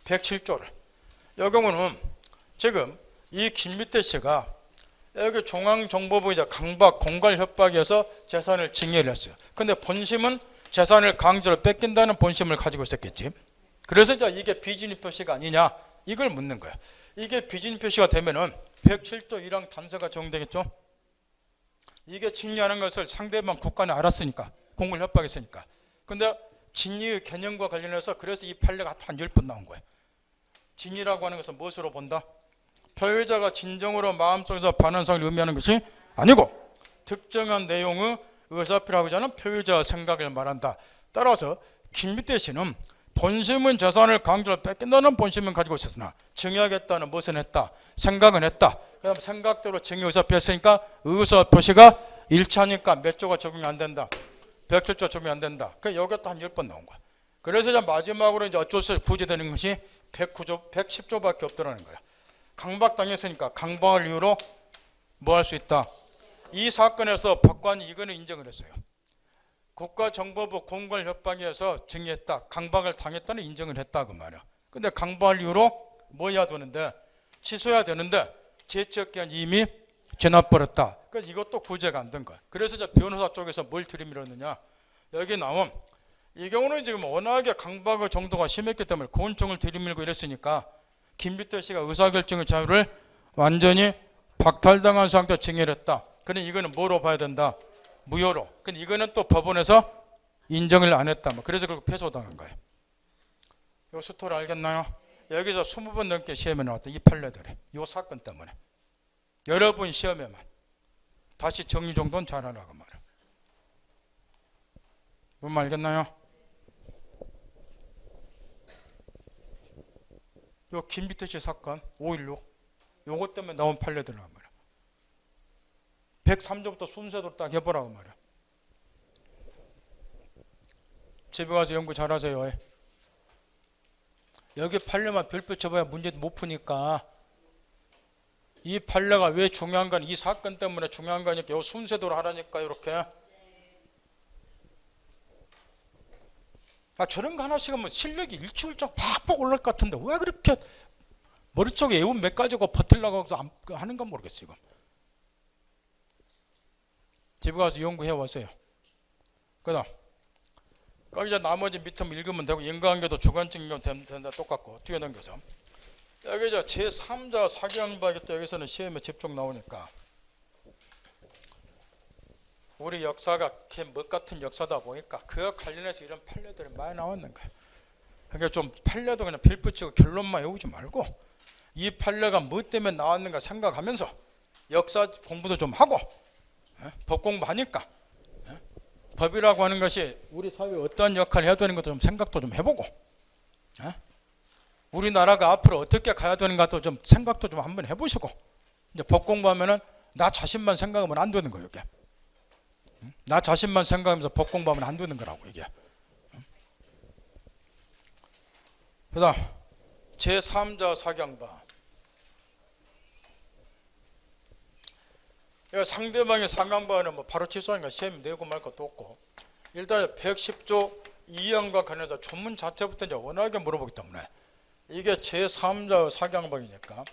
107조를. 이 경우는 지금 이 김미태 씨가 여기 중앙정보부 이제 강박, 공갈 협박에서 재산을 증여를 했어요. 근데 본심은 재산을 강제로 뺏긴다는 본심을 가지고 있었겠지. 그래서 이제 이게 비진위 표시가 아니냐 이걸 묻는 거야. 이게 비진위 표시가 되면은 107조 1항 단서가 적용되겠죠. 이게 증여하는 것을 상대방 국가는 알았으니까 공갈 협박했으니까. 근데 진위의 개념과 관련해서 그래서 이 판례가 한 10번 나온 거예요. 진위라고 하는 것은 무엇으로 본다? 표의자가 진정으로 마음속에서 반환성을 의미하는 것이 아니고 특정한 내용의 의사표라고 하지 않은 표의자의 생각을 말한다. 따라서 김미태 씨는 본심은 재산을 강제로 뺏긴다는 본심은 가지고 있었으나 증여하겠다는 무엇은 했다? 생각은 했다. 그다음 생각대로 증여 의사표 했으니까 의사표시가 일치하니까 몇 조가 적용이 안 된다. 107조 적용이 안 된다. 그러니까 여기가 또 한 10번 나온 거야. 그래서 이제 마지막으로 이제 어쩔 수 없이 구제되는 것이 110조밖에 없더라는 거야. 강박당했으니까 강박을 이유로 뭐 할 수 있다. 이 사건에서 법관이 이거는 인정을 했어요. 국가정보부 공갈협박에서 증여했다. 강박을 당했다는 인정을 했다 그 말이야. 근데 강박을 이유로 뭐 해야 되는데 취소해야 되는데 제척기한 이미 지나버렸다. 그래서 이것도 구제가 안 된 거야. 그래서 이제 변호사 쪽에서 뭘 들이밀었느냐. 여기 나온 이 경우는 지금 워낙에 강박의 정도가 심했기 때문에 곤충을 들이밀고 이랬으니까 김미태 씨가 의사결정의 자유를 완전히 박탈당한 상태로 증여를 했다. 그러니 이거는 뭐로 봐야 된다? 무효로. 근데 이거는 또 법원에서 인정을 안 했다. 그래서 그걸 패소당한 거예요. 이 스토리 알겠나요? 여기서 20번 넘게 시험에 나왔다. 이 판례들이. 이 사건 때문에. 여러분 시험에만. 다시 정리정돈 잘하라고 말이에요. 뭔 말 알겠나요? 요 김비태씨 사건 5.16 요것 때문에 나온 판례들이란 말이야. 103조부터 순서대로 딱 해보라고 말이야. 집에 가서 연구 잘하세요. 여기 판례만 별표 쳐봐야 문제도 못 푸니까 이 판례가 왜 중요한가, 이 사건 때문에 중요한 거니까 요 순서대로 하라니까. 이렇게 저런 거 하나씩 하면 실력이 일취월장 팍팍 올라갈 것 같은데 왜 그렇게 머릿속에 애운 몇 가지고 버틸라고 해서 하는가 모르겠어요. 이거 집에 가서 연구해 왔어요. 그 다음 거기 이제 나머지 밑에 읽으면 되고, 인과관계도 주관적 인견 된다 똑같고. 뒤에 넘겨서 여기 이제 제3자 사기양박이 또 여기서는 시험에 집중 나오니까 우리 역사가 뭐 같은 역사다 보니까 그와 관련해서 이런 판례들이 많이 나왔는 거야. 그러니까 좀 판례도 그냥 빌붙이고 결론만 외우지 말고 이 판례가 뭐 때문에 나왔는가 생각하면서 역사 공부도 좀 하고, 법 공부하니까 법이라고 하는 것이 우리 사회에 어떠한 역할을 해야 되는 것도 좀 생각도 좀 해보고, 우리나라가 앞으로 어떻게 가야 되는가도 좀 생각도 좀 한번 해보시고. 이제 법 공부하면은 나 자신만 생각하면 안 되는 거예요. 이게 나 자신만 생각하면서 법 공부하면 안 되는 거라고 이게. 그다음 제3자 사경바. 상대방의 상강바는 뭐 바로 취소하니까 시험이 내고 말 것도 없고, 일단 110조 2항과 관련해서 주문 자체부터 이제 워낙에 물어보기 때문에 이게 제3자 사경방이니까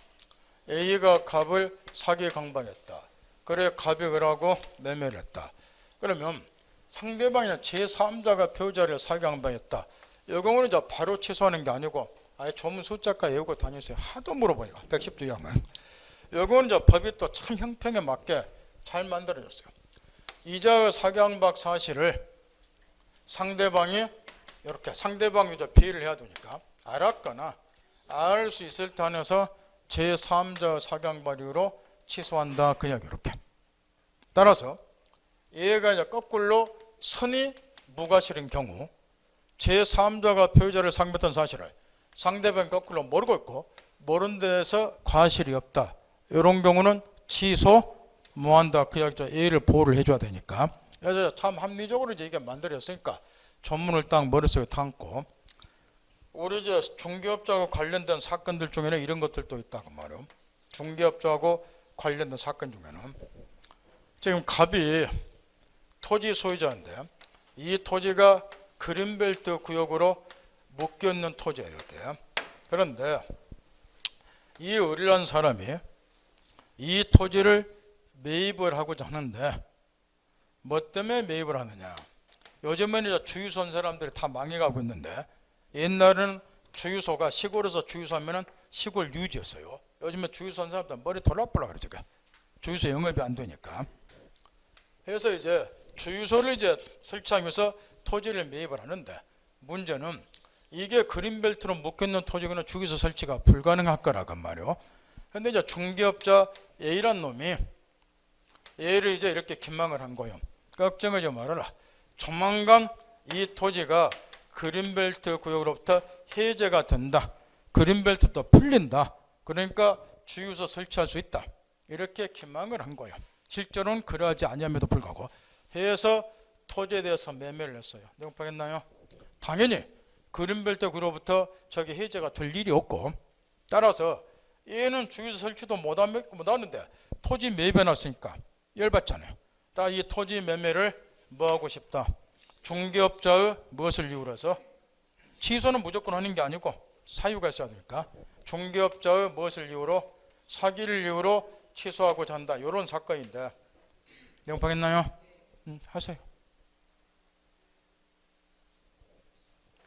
A가 갑을 사기 강박했다. 그래 갑이 그러고 매매를 했다. 그러면 상대방이나 제3자가 배우자를 사기 강박했다. 이 경우는 이제 바로 취소하는 게 아니고 아예 조문 숫자가 외우고 다니세요. 하도 물어보니까 110조 2항은. 이건 이제 법이 또 참 형평에 맞게 잘 만들어졌어요. 이자의 사기강박 사실을 상대방이 이렇게 상대방이 이제 비의를 해야 되니까 알았거나 알 수 있을 때 한해서 제3자 사기강박 이후로 취소한다. 그 이야기. 이렇게. 따라서 얘가 이제 거꾸로 선이 무과실인 경우 제3자가 배우자를 상대했던 사실을 상대방이 거꾸로 모르고 있고 모른 데에서 과실이 없다. 이런 경우는 취소 뭐한다. 그 이야기죠. A를 보호를 해줘야 되니까. 그래서 참 합리적으로 이제 이게 만들어졌으니까 전문을 딱 머릿속에 담고, 우리 이제 중개업자하고 관련된 사건들 중에는 이런 것들도 있다고 말이에요. 중개업자하고 관련된 사건 중에는 지금 갑이 토지 소유자인데 이 토지가 그린벨트 구역으로 묶여 있는 토지예요. 그런데 이 을이라는 사람이 이 토지를 매입을 하고자 하는데 뭐 때문에 매입을 하느냐. 요즘에는 주유소 사람들이 다 망해가고 있는데 옛날에는 주유소가 시골에서 주유소하면 시골 유지였어요. 요즘에 주유소 사람들 머리 돌아버려 그러죠. 주유소 영업이 안 되니까. 그래서 이제 주유소를 이제 설치하면서 토지를 매입을 하는데 문제는 이게 그린벨트로 묶여있는 토지는 주유소 설치가 불가능할 거라고 말이에요. 근데 이제 중개업자 A란 놈이 A를 이제 이렇게 기망을 한 거예요. 걱정하지 말아라. 조만간 이 토지가 그린벨트 구역으로부터 해제가 된다. 그린벨트도 풀린다. 그러니까 주유소 설치할 수 있다. 이렇게 기망을 한 거예요. 실제로는 그러하지 아니함에도 불구하고 해서 토지에 대해서 매매를 했어요. 내용 파겠나요? 당연히 그린벨트 구역으로부터 저기 해제가 될 일이 없고, 따라서 얘는 주유소 설치도 못하는데 토지 매입해놨으니까 열받잖아요. 따라 이 토지 매매를 뭐하고 싶다. 중개업자의 무엇을 이유로 해서, 취소는 무조건 하는 게 아니고 사유가 있어야 되니까 중개업자의 무엇을 이유로, 사기를 이유로 취소하고자 한다. 이런 사건인데 내용 파겠나요? 하세요.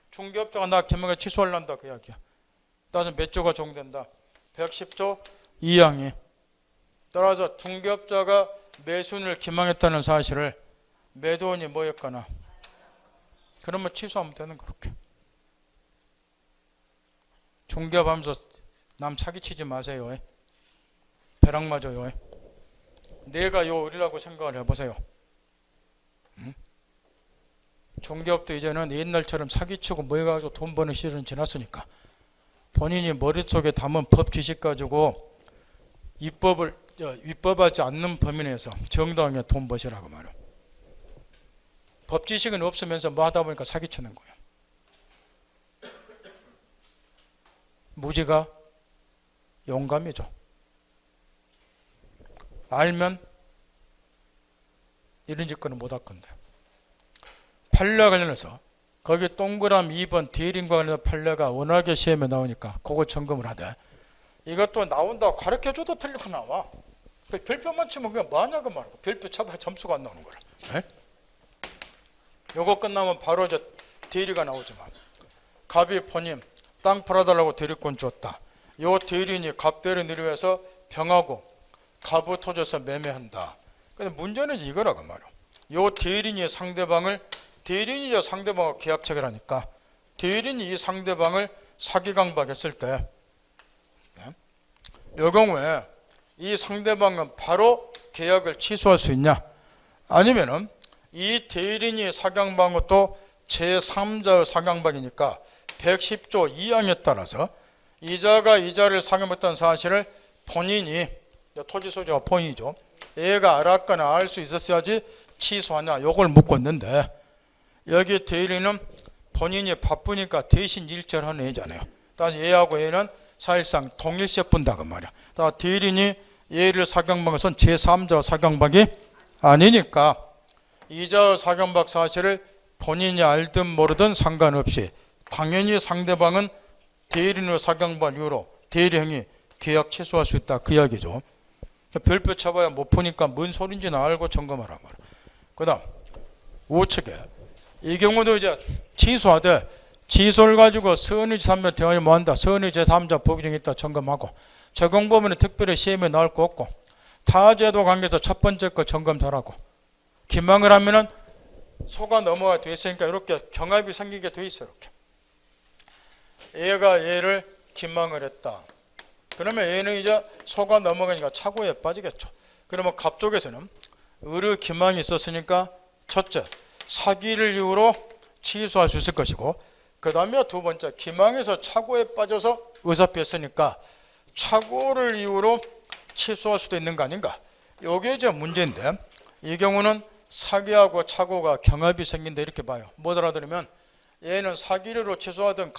중개업자가 나 김영애 취소하려한다. 그 이야기야. 따라서 몇 조가 적용된다. 110조 2항이. 따라서 중개업자가 매수인을 기망했다는 사실을 매도인이 뭐였거나 그러면 취소하면 되는 거. 그렇게 중개업하면서 남 사기치지 마세요. 벼락 맞아요. 내가 요 을이라고 생각을 해보세요. 중개업도 이제는 옛날처럼 사기치고 뭐 해가지고 돈 버는 시절은 지났으니까 본인이 머릿속에 담은 법 지식 가지고 위법하지 않는 범위 내에서 정당하게 돈 버시라고 말이야. 법 지식은 없으면서 뭐 하다 보니까 사기치는 거예요. 무지가 용감이죠. 알면 이런 짓거는 못 할 건데. 판례와 관련해서 거기 동그라미 2번 대리인과 관련해서 판례가 워낙에 시험에 나오니까 그거 점검을 하되, 이것도 나온다고 가르쳐줘도 틀리고 나와. 별표만 치면 그냥 뭐하냐고 말하고, 별표 쳐봐 점수가 안 나오는 거라. 네? 요거 끝나면 바로 이제 대리가 나오지만, 갑이 본인 땅 팔아달라고 대리권 줬다. 요 대리인이 갑대를 내려해서 병하고 갑을 터져서 매매한다. 근데 문제는 이거라고 말이야. 요 대리인이 상대방을, 대리인이 상대방하고 계약 체결하니까 대리인이 이 상대방을 사기강박했을 때, 이 경우에 이 상대방은 바로 계약을 취소할 수 있냐, 아니면은 이 대리인이 사기강박한 것도 제3자의 사기강박이니까 110조 2항에 따라서 이자가 이자를 사기했다는 사실을 본인이, 토지 소유자가 본인이죠, 얘가 알았거나 알 수 있었어야지 취소하냐, 요걸 묻고 있는데, 여기 대리는 본인이 바쁘니까 대신 일절 하는 애잖아요. 따라서 얘하고 얘는 사실상 동일시에 분다고 말이야. 따라서 대리인이 얘를 사기강박해서는 제3자 사기강박이 아니니까 이자 사기강박 사실을 본인이 알든 모르든 상관없이 당연히 상대방은 대리인의 사기강박 이후로 대리행위 계약 취소할 수 있다, 그 이야기죠. 별표 쳐봐야 못 푸니까 뭔 소린지는 알고 점검하란 말이야. 그 다음 우측에 이 경우도 이제 취소하되, 취소를 가지고 선의 제3자 대환이 뭐한다, 선의 제3자 법규정이 있다 점검하고, 적용법에는 특별히 시험에 나올 거 없고, 타제도 관계에서 첫 번째 거 점검 잘하고, 기망을 하면은 소가 넘어가 돼 있으니까 이렇게 경합이 생기게 돼 있어요. 이렇게 얘가 얘를 기망을 했다. 그러면 얘는 이제 소가 넘어가니까 차고에 빠지겠죠. 그러면 갑 쪽에서는 의뢰 기망이 있었으니까 첫째, 사기를 이유로 취소할 수 있을 것이고, 그 다음에 두 번째, 기망에서 차고에 빠져서 의사표했으니까 차고를 이유로 취소할 수도 있는 거 아닌가. 이게 이제 문제인데, 이 경우는 사기하고 차고가 경합이 생긴다 이렇게 봐요. 못 알아들으면 얘는 사기로 취소하든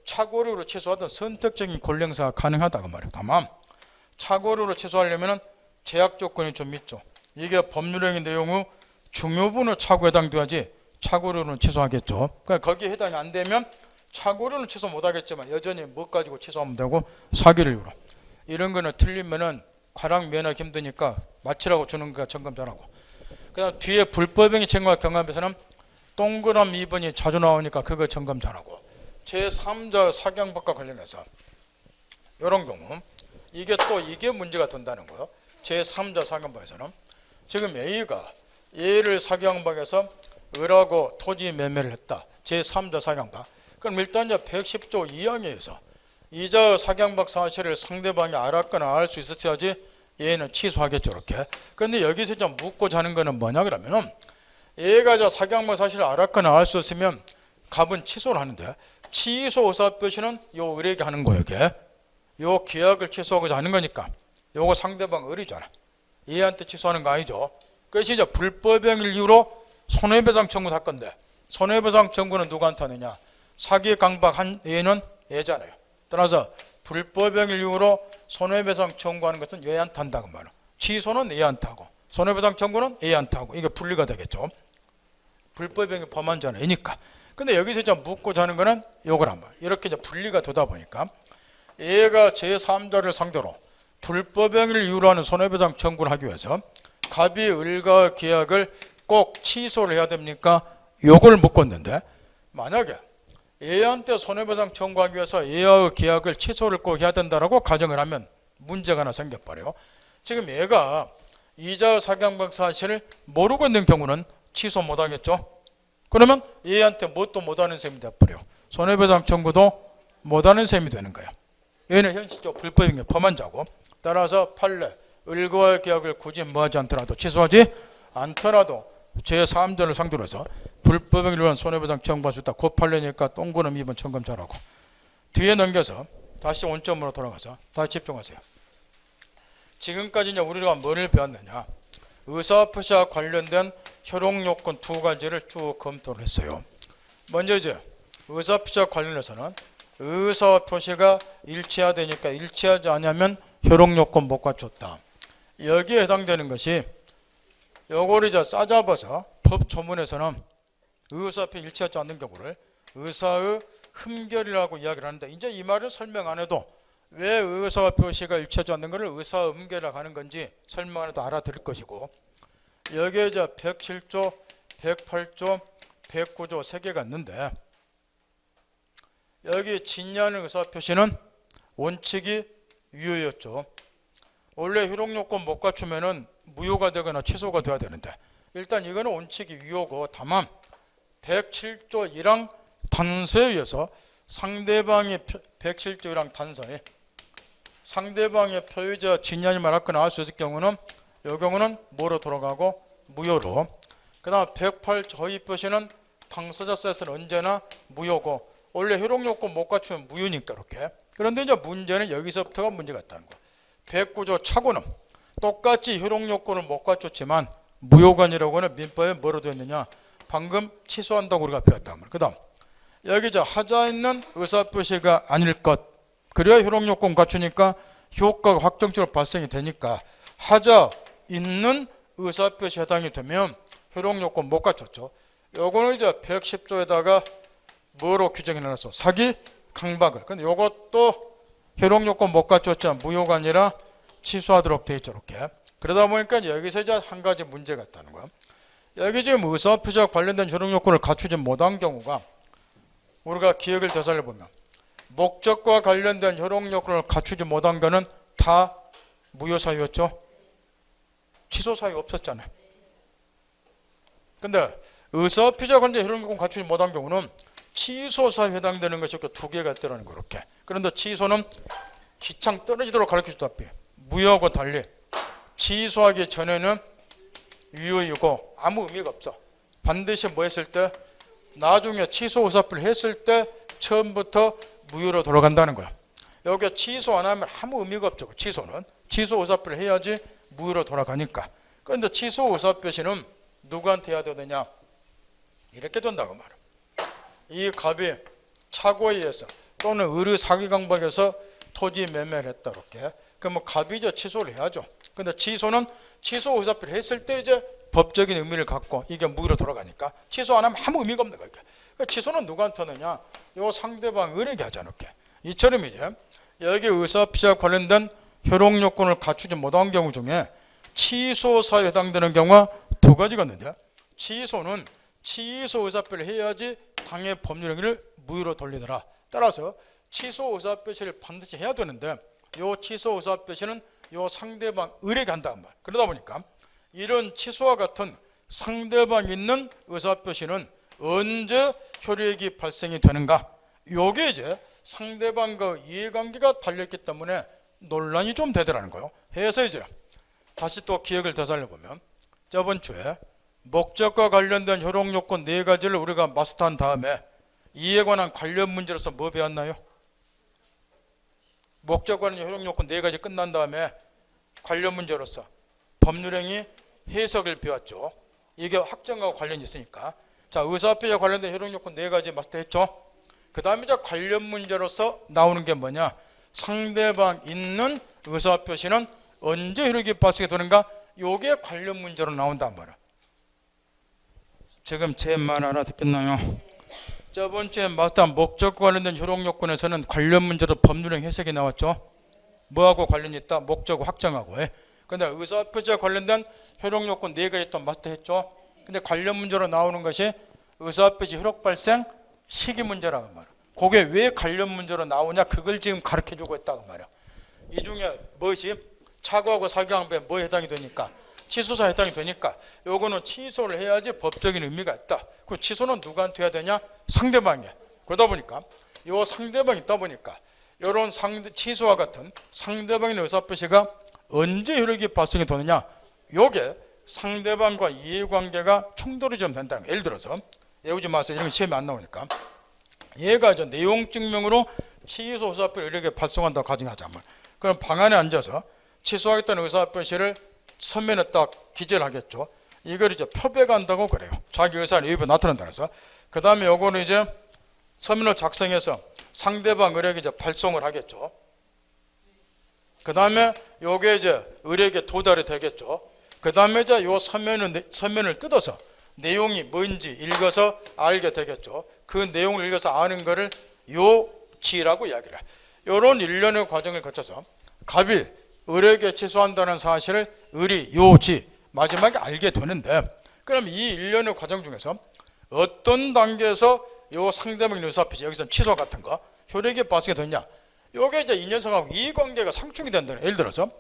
차고로 취소하든 선택적인 권리행사가 가능하다고 말이에요. 다만 차고로 취소하려면 제약 조건이 좀 있죠. 이게 법률행위 내용의 중요분의 차고에 해당돼야지 차고로는 취소하겠죠. 그러니까 거기에 해당이 안 되면 차고로는 취소 못하겠지만 여전히 못 가지고 취소하면 되고, 사기를 이유로 이런 거는 틀리면은 과락 면하기 힘드니까 마치라고 주는 거 점검 잘하고, 그다음 뒤에 불법행위 책임과 경합에서는 동그라미 2번이 자주 나오니까 그거 점검 잘하고, 제3자 사기강박과 관련해서 이런 경우 이게 문제가 된다는 거예요. 제3자 사기강박에서는 지금 A가 얘를 사기강박해서 을하고 토지 매매를 했다. 제3자 사기강박. 그럼 일단 이제 110조 2항에 의해서 이자 사기강박 사실을 상대방이 알았거나 알 수 있었어야지 얘는 취소하겠죠. 이렇게. 그런데 여기서 좀 묻고자 하는 거는 뭐냐 그러면은, 얘가 저 사기강박 사실을 알았거나 알 수 있으면 갑은 취소를 하는데, 취소 의사표시는 요 을에게 하는 거예요. 이게 요 계약을 취소하고자 하는 거니까 요거 상대방 을이잖아. 얘한테 취소하는 거 아니죠. 그것이 이제 불법행위를 이유로 손해배상 청구를 할 건데, 손해배상 청구는 누구한테 하느냐, 사기강박한 얘는 얘잖아요. 따라서 불법행위를 이유로 손해배상 청구하는 것은 얘한테 한다고 말이야. 취소는 얘한테 하고 손해배상 청구는 얘한테 하고, 이게 분리가 되겠죠. 불법행위 범한 자는 얘니까. 근데 여기서 좀 묻고자 하는 거는 요거란 말이야. 이렇게 이제 분리가 되다 보니까 얘가 제3자를 상대로 불법행위를 이유로 하는 손해배상 청구를 하기 위해서 갑이 을과 계약을 꼭 취소를 해야 됩니까? 요걸 묻고 있는데, 만약에 얘한테 손해배상 청구하기 위해서 얘와의 계약을 취소를 꼭 해야 된다라고 가정을 하면 문제가 하나 생겨버려요. 지금 얘가 이자 사기강박 사실을 모르고 있는 경우는 취소 못하겠죠. 그러면 얘한테 뭣도 못하는 셈이 돼버려요. 손해배상 청구도 못하는 셈이 되는 거예요. 얘는 현실적으로 불법행위 범한 자고, 따라서 판례 을과의 계약을 굳이 뭐하지 않더라도, 취소하지 않더라도 제3자를 상대로 해서 불법행위를 위한 손해배상 청구할 수 있다. 그 판례니까 동그라미 2번 점검 잘하고, 뒤에 넘겨서 다시 원점으로 돌아가서 다시 집중하세요. 지금까지 이제 우리가 뭐를 배웠느냐? 의사표시와 관련된 효력요건 두 가지를 쭉 검토를 했어요. 먼저 이제 의사표시와 관련해서는 의사표시가 일치해야 되니까 일치하지 않으면 효력요건 못 갖췄다. 여기에 해당되는 것이 요거를 이제 싸잡아서 법 조문에서는 의사표시 일치하지 않는 경우를 의사의 흠결이라고 이야기를 하는데, 이제 이 말을 설명 안 해도 왜 의사표시가 일치하지 않는 것을 의사흠결이라고 하는 건지 설명 안 해도 알아들을 것이고, 여기에 이제 107조, 108조, 109조 세 개가 있는데, 여기 진리하는 의사표시는 원칙이 유효였죠. 원래 효력요건 못 갖추면은 무효가 되거나 취소가 돼야 되는데, 일단 이거는 원칙이 유효고, 다만 107조 1항 단서에 의해서 상대방의 107조 1항 단서에 상대방의 표의자 진리하지 말았거나 알 수 있을 경우는 이 경우는 뭐로 돌아가고 무효로, 그 다음 108조 허위표시는 당사자 셋은 언제나 무효고, 원래 효력요건 못 갖추면 무효니까 이렇게. 그런데 이제 문제는 여기서부터가 문제가 있다는 거예요. 109조 차고는 똑같이 효력요건을 못 갖췄지만 무효관이라고는 민법에 뭐로 되어 있느냐? 방금 취소한다고 우리가 배웠단 말이에요. 그 다음 여기 이제 하자 있는 의사표시가 아닐 것, 그래야 효력요건 갖추니까 효과가 확정적으로 발생이 되니까 하자 있는 의사표시 해당이 되면 효력요건 못 갖췄죠. 요거는 이제 110조에다가 뭐로 규정해 놨어? 사기, 강박을. 근데 요것도 효력요건 못 갖췄지만 무효가 아니라 취소하도록 돼 있죠. 이렇게. 그러다 보니까 여기서 이제 한 가지 문제가 있다는 거야. 여기 지금 의사표시와 관련된 효력요건을 갖추지 못한 경우가, 우리가 기억을 되살려 보면 목적과 관련된 효력요건을 갖추지 못한 거는 다 무효 사유였죠. 취소 사유 없었잖아요. 근데 의사표시와 관련된 효력요건 갖추지 못한 경우는 취소 사유에 해당되는 것이 두 개가 있더라는 거 이렇게. 그런데 취소는 기창 떨어지도록 가르쳐주다시피 무효하고 달리 취소하기 전에는 유효이고 아무 의미가 없어. 반드시 뭐 했을 때? 나중에 취소 의사표를 했을 때 처음부터 무효로 돌아간다는 거야. 여기 취소 안 하면 아무 의미가 없죠. 취소는 취소 의사표를 해야지 무효로 돌아가니까. 그런데 취소 의사표시는 누구한테 해야 되느냐? 이렇게 된다고 말이야. 이 갑이 착오에 의해서 또는 의뢰 사기 강박에서 토지 매매를 했다 이렇게. 그러면 갑이 이제 취소를 해야죠. 근데 취소는 취소 의사표를 했을 때 이제 법적인 의미를 갖고 이게 무효로 돌아가니까 취소 안 하면 아무 의미가 없는 거예요. 그러니까 취소는 누구한테 하느냐? 요 상대방 의뢰게 하지 않을게. 이처럼 이제 여기 의사표시와 관련된 효력요건을 갖추지 못한 경우 중에 취소 사유에 해당되는 경우가 두 가지가 있는데, 취소는 취소 의사표를 해야지 당의 법률 행위를 무효로 돌리더라. 따라서 취소 의사표시를 반드시 해야 되는데, 요 취소 의사표시는 요 상대방 의뢰게 한다는 말. 그러다 보니까 이런 취소와 같은 상대방 있는 의사표시는 언제 효력이 발생이 되는가? 요게 이제 상대방과 이해관계가 달렸기 때문에 논란이 좀 되더라는 거예요. 해서 이제 다시 또 기억을 되살려보면 저번 주에 목적과 관련된 효력요건 네 가지를 우리가 마스터한 다음에 이에 관한 관련 문제로서 뭐 배웠나요? 목적과 관련 효력요건 네 가지 끝난 다음에 관련 문제로서 법률행위 해석을 배웠죠. 이게 확정하고 관련이 있으니까. 자, 의사표시와 관련된 효력요건 네 가지 마스터했죠. 그 다음에 이제 관련 문제로서 나오는 게 뭐냐? 상대방 있는 의사표시는 언제 효력이 발생이 되는가? 요게 관련 문제로 나온단 말이야. 지금 제 말 알아듣겠나요? 저번 주에 마스터한 목적과 관련된 효력요건에서는 관련 문제로 법률행 해석이 나왔죠. 뭐하고 관련이 있다? 목적과 확정하고. 근데 의사표시와 관련된 효력요건 네 가지 또 마스터했죠. 근데 관련 문제로 나오는 것이 의사표시 효력 발생 시기 문제라고 말이야. 그게 왜 관련 문제로 나오냐? 그걸 지금 가르쳐주고 있다고 말이야. 이 중에 무엇이 착오하고 사기강박에 뭐에 해당이 되니까? 취소사에 해당이 되니까 요거는 취소를 해야지 법적인 의미가 있다. 그 취소는 누구한테 해야 되냐? 상대방에. 그러다 보니까 요 상대방이 있다 보니까 요런 취소와 같은 상대방의 의사표시가 언제 효력이 발생이 되느냐? 요게 상대방과 이해관계가 충돌이 좀 된다는 거예요. 예를 들어서 외우지 마세요. 이런 거 시험에 안 나오니까. 얘가 이제 내용 증명으로 취소 의사표를 의료계에 발송한다고 가정하자면, 그럼 방 안에 앉아서 취소하겠다는 의사표시를 서면에 딱 기재를 하겠죠. 이걸 이제 표백한다고 그래요. 자기 의사를 일부 나타낸다 해서. 그 다음에 요거는 이제 서면을 작성해서 상대방 의뢰에게 이제 발송을 하겠죠. 그 다음에 요게 이제 의뢰에게 도달이 되겠죠. 그 다음에 이제 요 서면을 뜯어서 내용이 뭔지 읽어서 알게 되겠죠. 그 내용을 읽어서 아는 거를 요지라고 이야기를 해요. 요런 일련의 과정을 거쳐서 갑이 의뢰에게 취소한다는 사실을 의리, 요지 마지막에 알게 되는데, 그럼 이 일련의 과정 중에서 어떤 단계에서 요 상대방의 의사표시, 여기서 취소 같은 거 효력이 발생이 되냐, 요게 이제 인연성하고 이해관계가 상충이 된다는. 예를 들어서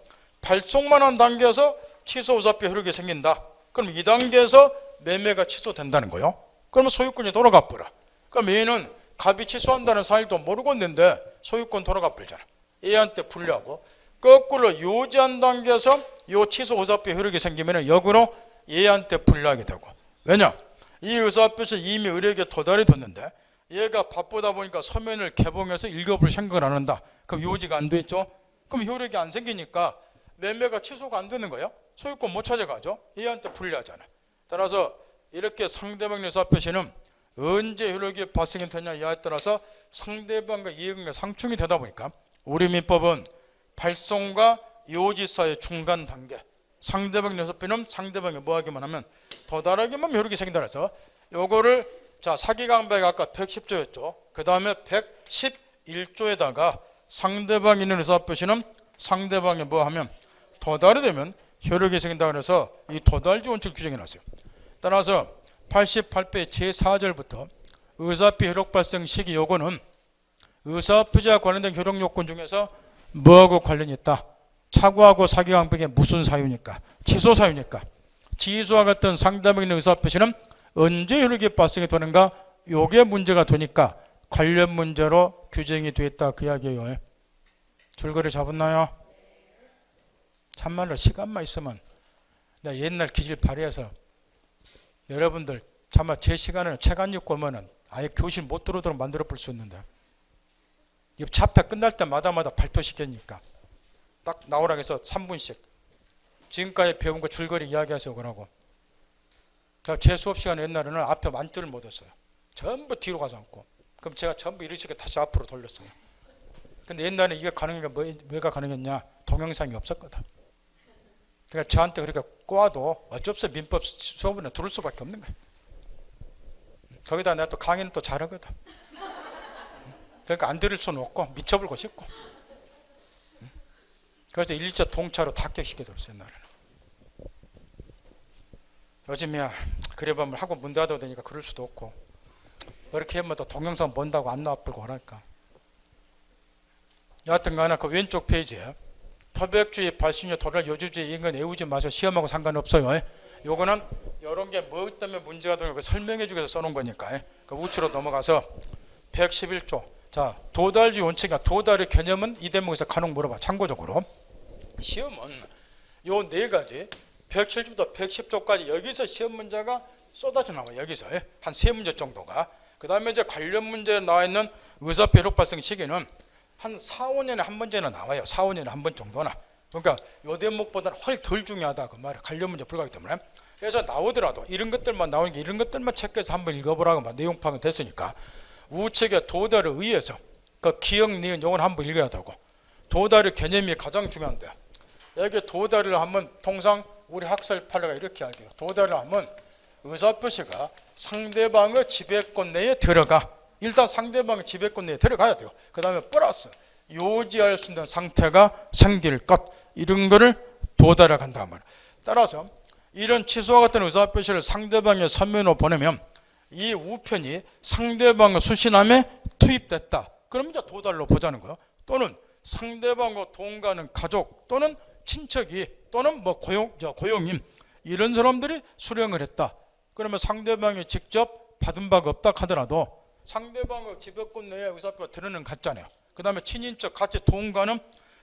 발송만 한 단계에서 취소 의사표 효력이 생긴다. 그럼 이 단계에서 매매가 취소된다는 거예요. 그러면 소유권이 돌아가 버려. 그럼 얘는 갑이 취소한다는 사실도 모르고 있는데 소유권 돌아가 버리잖아. 얘한테 불리하고, 거꾸로 요지한 단계에서 요 취소 의사표 효력이 생기면 역으로 얘한테 불리하게 되고. 왜냐? 이 의사표시 이미 의뢰에게 도달이 됐는데 얘가 바쁘다 보니까 서면을 개봉해서 읽어볼 생각을 안 한다. 그럼 요지가 안 됐죠? 그럼 효력이 안 생기니까 매매가 취소가 안 되는 거예요. 소유권 못 찾아가죠. 얘한테 불리하잖아. 따라서 이렇게 상대방 의사표시는 언제 효력이 발생이 되냐 이하에 따라서 상대방과 이해관계가 상충이 되다 보니까 우리 민법은 발송과 요지 사이의 중간 단계, 상대방 의사표는 상대방이 뭐하기만 하면 도달하기만 효력이 생긴다 해서 요거를 자 사기강백이 아까 110조였죠. 그 다음에 111조에다가 상대방이 있는 의사표시는 상대방이 뭐하면 도달이 되면 효력이 생긴다 그래서 이 도달지 원칙 규정이 났어요. 따라서 88배 제4절부터 의사표 효력 발생 시기 요거는 의사표시와 관련된 효력 요건 중에서 뭐하고 관련이 있다? 착오하고 사기강백의 무슨 사유니까? 취소 사유니까. 취소와 같은 상대방의 의사표시는 언제 효력이 발생이 되는가? 요게 문제가 되니까 관련 문제로 규정이 되어 있다 그 이야기예요. 줄거리 잡았나요? 참말로 시간만 있으면 내가 옛날 기질 발휘해서 여러분들 참말 제 시간에는 책 안 읽고 오면은 아예 교실 못 들어오도록 만들어 볼 수 있는데 이 챕터 끝날 때마다 발표시키니까 딱 나오라고 해서 3분씩 지금까지 배운 거 줄거리 이야기하세요 그러고. 제 수업 시간에 옛날에는 앞에 만들을 못 했어요. 전부 뒤로 가서 앉고. 그럼 제가 전부 이렇게 다시 앞으로 돌렸어요. 근데 옛날에 이게 가능한 게 뭐가 가능했냐? 동영상이 없었거든. 그러니까 저한테 그렇게 꼬아도 어쩔 수 없이 민법 수업은 들을 수밖에 없는 거예요. 거기다 내가 또 강의는 또 잘하거든. 그러니까 안 들을 수는 없고 미쳐버리고 싶고. 그래서 1차 동차로 다 합격시켜줬어요 옛날에는. 요즘이야 그래 보면 학원 문 닫아도 되니까 그럴 수도 없고 이렇게 하면 또 동영상 본다고 안 나와버리고 하니까. 여하튼간에 그 왼쪽 페이지에 표백주의, 발신료, 도달, 요주주의 이런 건 외우지 마셔. 시험하고 상관없어요. 요거는 이런 게 뭐 때문에 문제가 되는 거 설명해 주기 위해서 써놓은 거니까. 그 우측으로 넘어가서 111조. 자, 도달주의 원칙이야. 도달의 개념은 이 대목에서 간혹 물어봐. 참고적으로 시험은 요 네 가지 107조부터 110조까지 여기서 시험 문제가 쏟아져 나와요. 여기서 한 3문제 정도가. 그 다음에 이제 관련 문제에 나와 있는 의사표 효력 발생 시기는 한 4, 5년에 한 번째는 나와요. 4, 5년에 한 번 정도나. 그러니까 요 대목보다는 훨씬 덜 중요하다 그 말이에요. 관련 문제 불가하기 때문에. 그래서 나오더라도 이런 것들만 나오는 게 이런 것들만 체크해서 한번 읽어보라고 막 내용 파악이 됐으니까 우측의 도달에 의해서 그 기억, 니은 요건 한번 읽어야 되고 도달의 개념이 가장 중요한데 여기 도달을 하면 통상 우리 학설 판례가 이렇게 이야기해요. 도달을 하면 의사표시가 상대방의 지배권 내에 들어가. 일단 상대방의 지배권 내에 들어가야 돼요. 그 다음에 플러스 요지할 수 있는 상태가 생길 것 이런 거를 도달해 간다고 말이에요. 따라서 이런 취소와 같은 의사표시를 상대방의 서면으로 보내면 이 우편이 상대방의 수신함에 투입됐다. 그럼 이제 도달로 보자는 거예요. 또는 상대방과 동가는 가족 또는 친척이 또는 뭐 고용인 이런 사람들이 수령을 했다. 그러면 상대방이 직접 받은 바가 없다 하더라도 상대방의 지배권 내에 의사표가 들어는 갔잖아요. 그 다음에 친인척 같이 동가는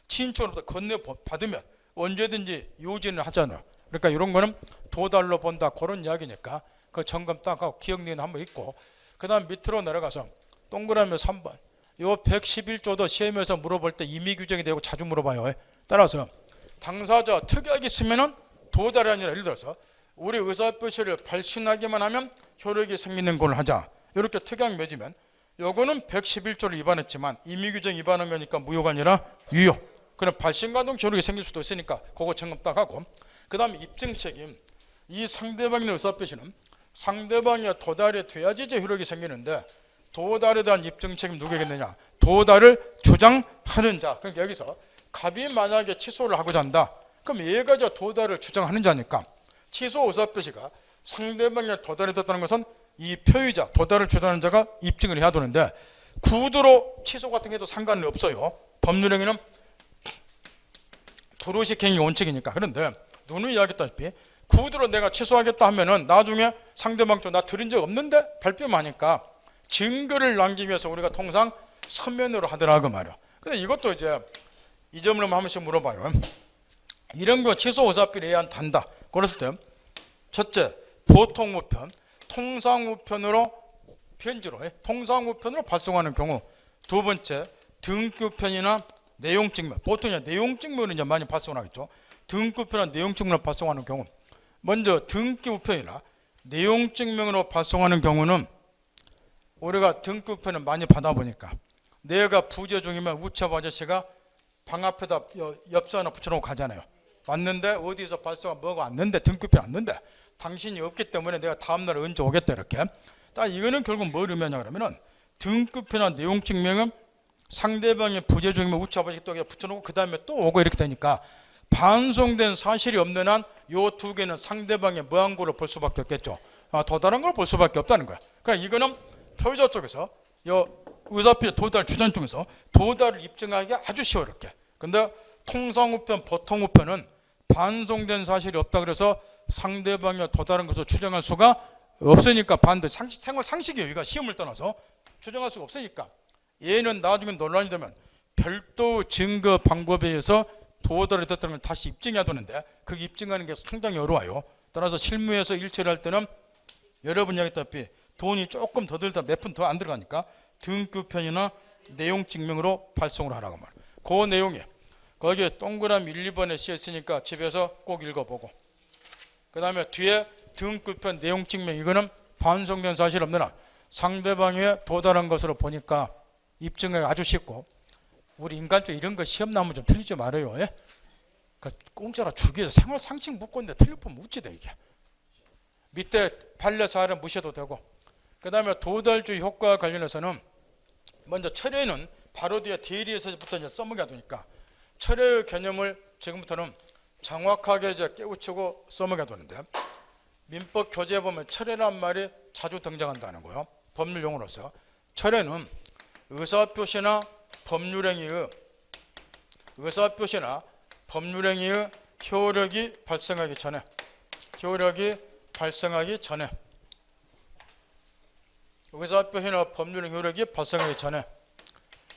친인척으로부터 건네 받으면 언제든지 요지는 하잖아요. 그러니까 이런 거는 도달로 본다 그런 이야기니까 그 점검 딱 하고 기억니은 한번 있고 그 다음 밑으로 내려가서 동그라미 3번 요 111조도 시험에서 물어볼 때 임의 규정이 되고 자주 물어봐요. 따라서 당사자 특약이 있으면은 도달이 아니라 예를 들어서 우리 의사표시를 발신하기만 하면 효력이 생기는 걸 하자. 이렇게 특약 맺으면 요거는 111조를 위반했지만 임의 규정 위반한 거니까 무효가 아니라 유효. 그럼 발신가동 효력이 생길 수도 있으니까 그거 점검 딱 하고, 그 다음에 입증 책임. 이 상대방의 의사표시는 상대방의 도달이 돼야지 이제 효력이 생기는데 도달에 대한 입증 책임 누구에게 있느냐? 도달을 주장하는 자. 그러니까 여기서 갑이 만약에 취소를 하고자 한다. 그럼 얘가 저 도달을 주장하는 자니까 취소 의사표시가 상대방의 도달이 됐다는 것은 이 표의자, 도달을 주장하는 자가 입증을 해야 되는데 구두로 취소 같은 게 해도 상관은 없어요. 법률행위는 불의식 행위 원칙이니까. 그런데 누누이 이야기했다시피 구두로 내가 취소하겠다 하면은 나중에 상대방 쪽 나 들은 적 없는데 발표만 하니까 증거를 남기기 위해서 우리가 통상 서면으로 하더라고 말이야. 근데 이것도 이제 이 점을 한 번씩 물어봐요. 이런 거 취소 의사표를 해야 한다. 그랬을 때 첫째, 보통 우편, 통상 우편으로 편지로 통상 우편으로 발송하는 경우. 두 번째, 등기우편이나 내용증명. 보통 내용증명은 이제 많이 발송하겠죠. 등기우편이나 내용증명으로 발송하는 경우. 먼저 등기우편이나 내용증명으로 발송하는 경우는 우리가 등기우편을 많이 받아보니까 내가 부재 중이면 우체부 아저씨가 방 앞에다 엽서 하나 붙여놓고 가잖아요. 왔는데 어디서 발송한 뭐가 왔는데 등기우편 왔는데 당신이 없기 때문에 내가 다음날 언제 오겠다 이렇게. 딱 이거는 결국 뭘 의미하냐 그러면은 등기우편이나 내용증명은 상대방의 부재 중이면 우체부 아저씨 또 붙여놓고 그 다음에 또 오고 이렇게 되니까 반송된 사실이 없는 한 요 두 개는 상대방의 무항고를 볼 수밖에 없겠죠. 도달한 걸 볼 수밖에 없다는 거야. 그러니까 이거는 표의자 쪽에서 요 의사표시 도달 주장 중에서 도달을 입증하기 아주 쉬워렇게. 근데 통상우편, 보통우편은 반송된 사실이 없다 그래서 상대방의 도달한 것을 추정할 수가 없으니까 반드시 생활 상식이에요. 이거 시험을 떠나서 추정할 수가 없으니까 얘는 나중에 논란이 되면 별도 증거 방법에 의해서 도달이 됐다는 걸 다시 입증해야 되는데 그 입증하는 게 상당히 어려워요. 따라서 실무에서 일처리를 할 때는 여러분 이야기했다시피 돈이 조금 더 들다 몇 푼 더 안 들어가니까 등기우편이나 내용 증명으로 발송을 하라고 말이에요. 그 내용에 거기에 동그라미 1, 2번에 쓰였으니까 집에서 꼭 읽어보고, 그 다음에 뒤에 등기우편 내용 증명 이거는 반송된 사실 없는 한 상대방에 도달한 것으로 보니까 입증하기 아주 쉽고, 우리 인간적 이런 거 시험 나오면 좀 틀리지 말아요. 예? 그러니까 공짜로 주기에서 생활 상식 묻고 있는데 틀릴 뻔 묻지다 이게. 밑에 판례사를 무시해도 되고, 그 다음에 도달주의 효과와 관련해서는 먼저 철회는 바로 뒤에 대리에서부터 이제 써먹어야 되니까 철회의 개념을 지금부터는 정확하게 이제 깨우치고 써먹어야 되는데, 민법 교재에 보면 철회란 말이 자주 등장한다는 거예요. 법률 용어로서. 철회는 의사표시나 법률행위의 효력이 발생하기 전에 의사표시나 법률행 효력이 발생하기 전에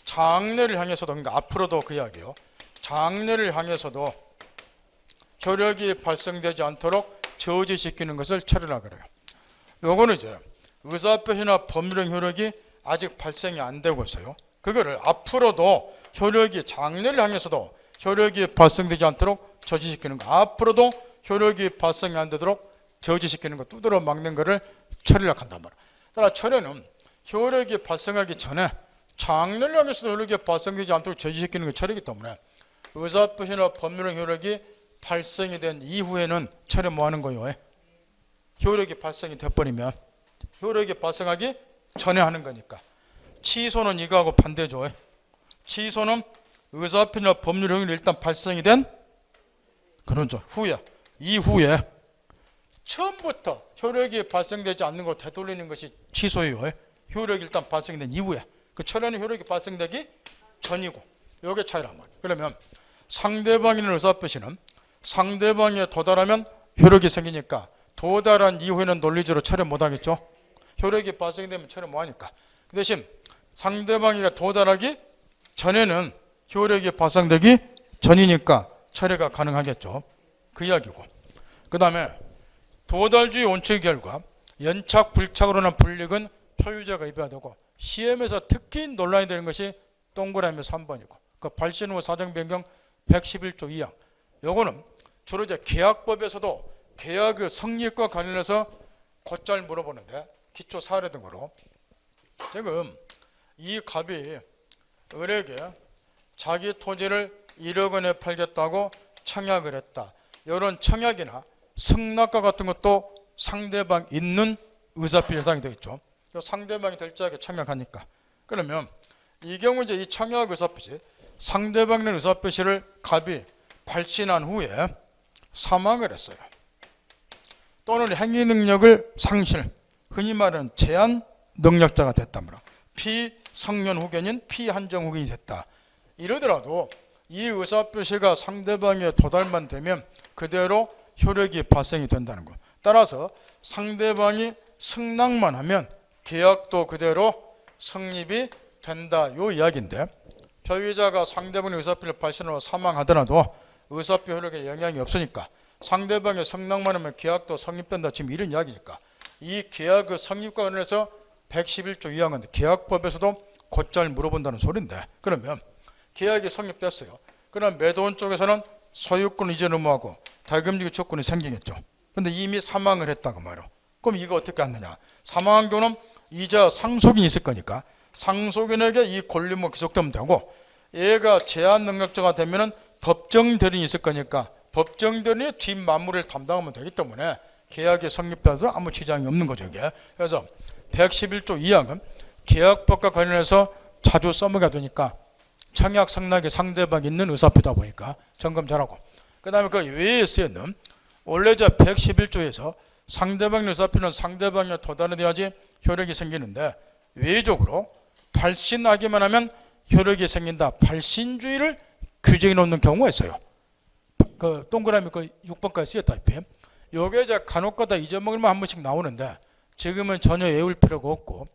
장래를 향해서도, 그러니까 앞으로도 그 이야기예요. 장래를 향해서도 효력이 발생되지 않도록 저지시키는 것을 철회라 그래요. 요거는 이제 의사표시나 법률행 효력이 아직 발생이 안 되고 있어요. 그거를 앞으로도 효력이 장래를 향해서도 효력이 발생되지 않도록 저지시키는 거, 앞으로도 효력이 발생이 안 되도록 저지시키는 거, 두드러 막는 거를 철회라고 한단 말이에요. 따라 철회는 효력이 발생하기 전에 장래를 향해서도 효력이 발생되지 않도록 저지시키는 게 철회이기 때문에 의사표시나 법률행 효력이 발생이 된 이후에는 철회 뭐 하는 거예요? 효력이 발생이 돼버리면 효력이 발생하기 전에 하는 거니까. 취소는 이거하고 반대죠. 취소는 의사표시나 법률행위 일단 발생이 된 그러죠. 이후에 처음부터 효력이 발생되지 않는 걸 되돌리는 것이 취소예요. 효력이 일단 발생된 이후에. 그 철회는 효력이 발생되기 전이고, 요게 차이란 말이에요. 그러면 상대방의 의사표시는 상대방에 도달하면 효력이 생기니까 도달한 이후에는 논리적으로 철회 못하겠죠. 효력이 발생되면 철회 못하니까. 그 대신 상대방이 도달하기 전에는 효력이 발생되기 전이니까 철회가 가능하겠죠. 그 이야기고. 그 다음에 도달주의 원칙 결과 연착 불착으로 난 불이익은 표의자가 입어야 되고, 시험에서 특히 논란이 되는 것이 동그라미 3번이고 그 발신 후 사정 변경 111조 2항. 요거는 주로 이제 계약법에서도 계약의 성립과 관련해서 곧잘 물어보는데 기초 사례 등으로 지금 이 갑이 을에게 자기 토지를 1억 원에 팔겠다고 청약을 했다. 이런 청약이나 승낙과 같은 것도 상대방 있는 의사표시에 해당이 되겠죠. 상대방이 될지하게 청약하니까. 그러면 이 경우 이제 이 청약 의사표시, 상대방의 의사표시를 갑이 발신한 후에 사망을 했어요. 또는 행위 능력을 상실, 흔히 말하는 제한 능력자가 됐다. 피성년 후견인, 피한정 후견이 됐다. 이러더라도 이 의사표시가 상대방에 도달만 되면 그대로 효력이 발생이 된다는 것. 따라서 상대방이 승낙만 하면 계약도 그대로 성립이 된다. 요 이야기인데 표의자가 상대방의 의사표를 발신하고 사망하더라도 의사표 효력에 영향이 없으니까 상대방의 승낙만 하면 계약도 성립된다. 지금 이런 이야기니까 이 계약의 성립과 관련해서 111조 2항인데 계약법에서도 곧잘 물어본다는 소리인데 그러면 계약이 성립됐어요. 그럼 매도원 쪽에서는 소유권 이전 의무하고 다금지기 조건이 생기겠죠. 근데 이미 사망을 했다고 말이요. 그럼 이거 어떻게 하느냐. 사망한 경우는 이자 상속인이 있을 거니까 상속인에게 이 권리무 기속되면 되고 얘가 제한 능력자가 되면은 법정 대리인이 있을 거니까 법정 대리인이 뒷마무리를 담당하면 되기 때문에 계약이 성립돼도 아무 지장이 없는 거죠. 이게. 그래서 111조 2항은 계약법과 관련해서 자주 써먹어야 되니까 청약 승낙이 상대방이 있는 의사표다 보니까 점검 잘하고 그 다음에 그 외에 쓰여있는 원래 111조에서 상대방의 의사표는 상대방에 도달해야지 효력이 생기는데 외적으로 발신하기만 하면 효력이 생긴다. 발신주의를 규정해 놓는 경우가 있어요. 그 동그라미 그 6번까지 쓰였다시피 요게 이제 간혹가다 잊어먹을만 한 번씩 나오는데 지금은 전혀 외울 필요가 없고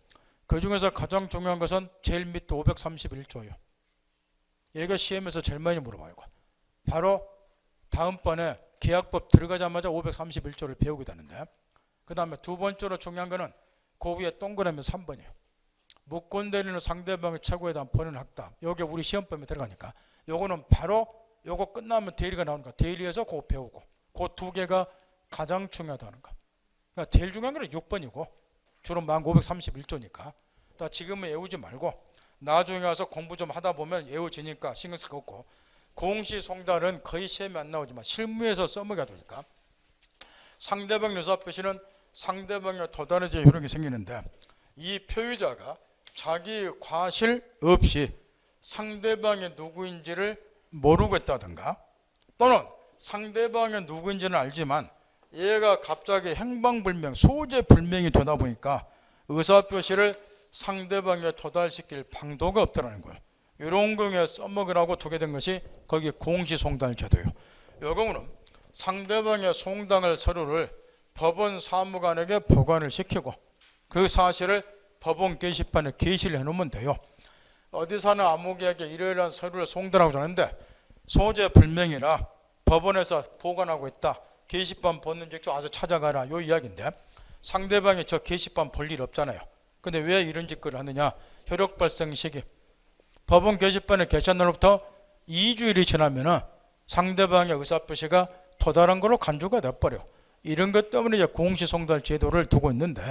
그 중에서 가장 중요한 것은 제일 밑에 531조예요. 얘가 시험에서 제일 많이 물어봐요. 바로 다음번에 계약법 들어가자마자 531조를 배우게 되는데 그 다음에 두 번째로 중요한 거는 그 위에 동그라미 3번이에요. 무권 대리는 상대방의 최고에 대한 본인 확답. 요게 우리 시험법에 들어가니까 요거는 바로 요거 끝나면 대리가 나오니까 대리에서 그거 배우고 그 두 개가 가장 중요하다는 거. 그러니까 제일 중요한 거는 6번이고 주로 531조니까 지금은 외우지 말고 나중에 와서 공부 좀 하다 보면 외워지니까 신경 쓸 거 없고 공시송달은 거의 시험에 안 나오지만 실무에서 써먹어야 되니까 상대방 의사표시는 상대방에 도달해야 효력이 생기는데 이 표의자가 자기 과실 없이 상대방이 누구인지를 모르고 있다든가 또는 상대방이 누구인지는 알지만 얘가 갑자기 행방불명, 소재불명이 되다 보니까 의사표시를 상대방에 도달시킬 방도가 없다는 거예요. 이런 경우에 써먹으라고 두게 된 것이 거기 공시송달 제도예요. 이 경우는 상대방의 송당할 서류를 법원 사무관에게 보관을 시키고 그 사실을 법원 게시판에 게시를 해놓으면 돼요. 어디 사는 아무개에게 이러이러한 서류를 송달하고 하는데 소재 불명이라 법원에서 보관하고 있다. 게시판 보는 직접 와서 찾아가라. 요 이야기인데 상대방이 저 게시판 볼 일 없잖아요. 근데 왜 이런 짓거리를 하느냐. 효력 발생 시기. 법원 게시판에 게시한 날로부터 2주일이 지나면 상대방의 의사표시가 도달한 걸로 간주가 돼버려. 이런 것 때문에 이제 공시송달 제도를 두고 있는데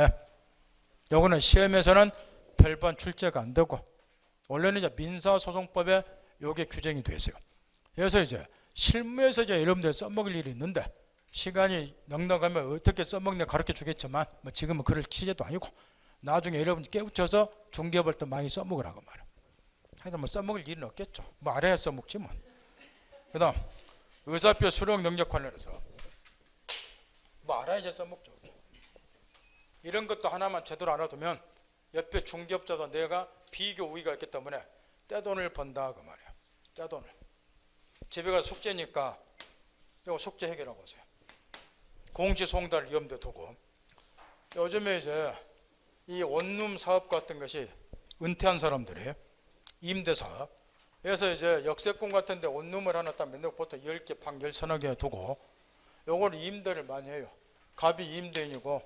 요거는 시험에서는 별반 출제가 안 되고 원래는 이제 민사소송법에 요게 규정이 돼 있어요. 그래서 이제 실무에서 이제 여러분들 써먹을 일이 있는데 시간이 넉넉하면 어떻게 써먹냐 가르쳐 주겠지만 뭐 지금은 그럴 취재도 아니고 나중에 여러분 깨우쳐서 중개할 때 많이 써먹으라고 말이에요. 하여튼 뭐 써먹을 일은 없겠죠. 뭐 알아야 써먹지 뭐. 그 다음 의사표 수령 능력 관련해서 뭐 알아야지 써먹죠. 이런 것도 하나만 제대로 알아두면 옆에 중개업자도 내가 비교 우위가 있기 때문에 떼돈을 번다 그 말이에요. 떼돈을. 집에 가서 숙제니까 이거 숙제 해결하고 오세요. 공시송달 위험도 두고 요즘에 이제 이 원룸 사업 같은 것이 은퇴한 사람들이 임대사업 그래서 이제 역세권 같은 데 원룸을 하나 딱 맨날 보통 10개 방 10서너 개 두고 요걸 임대를 많이 해요. 갑이 임대인이고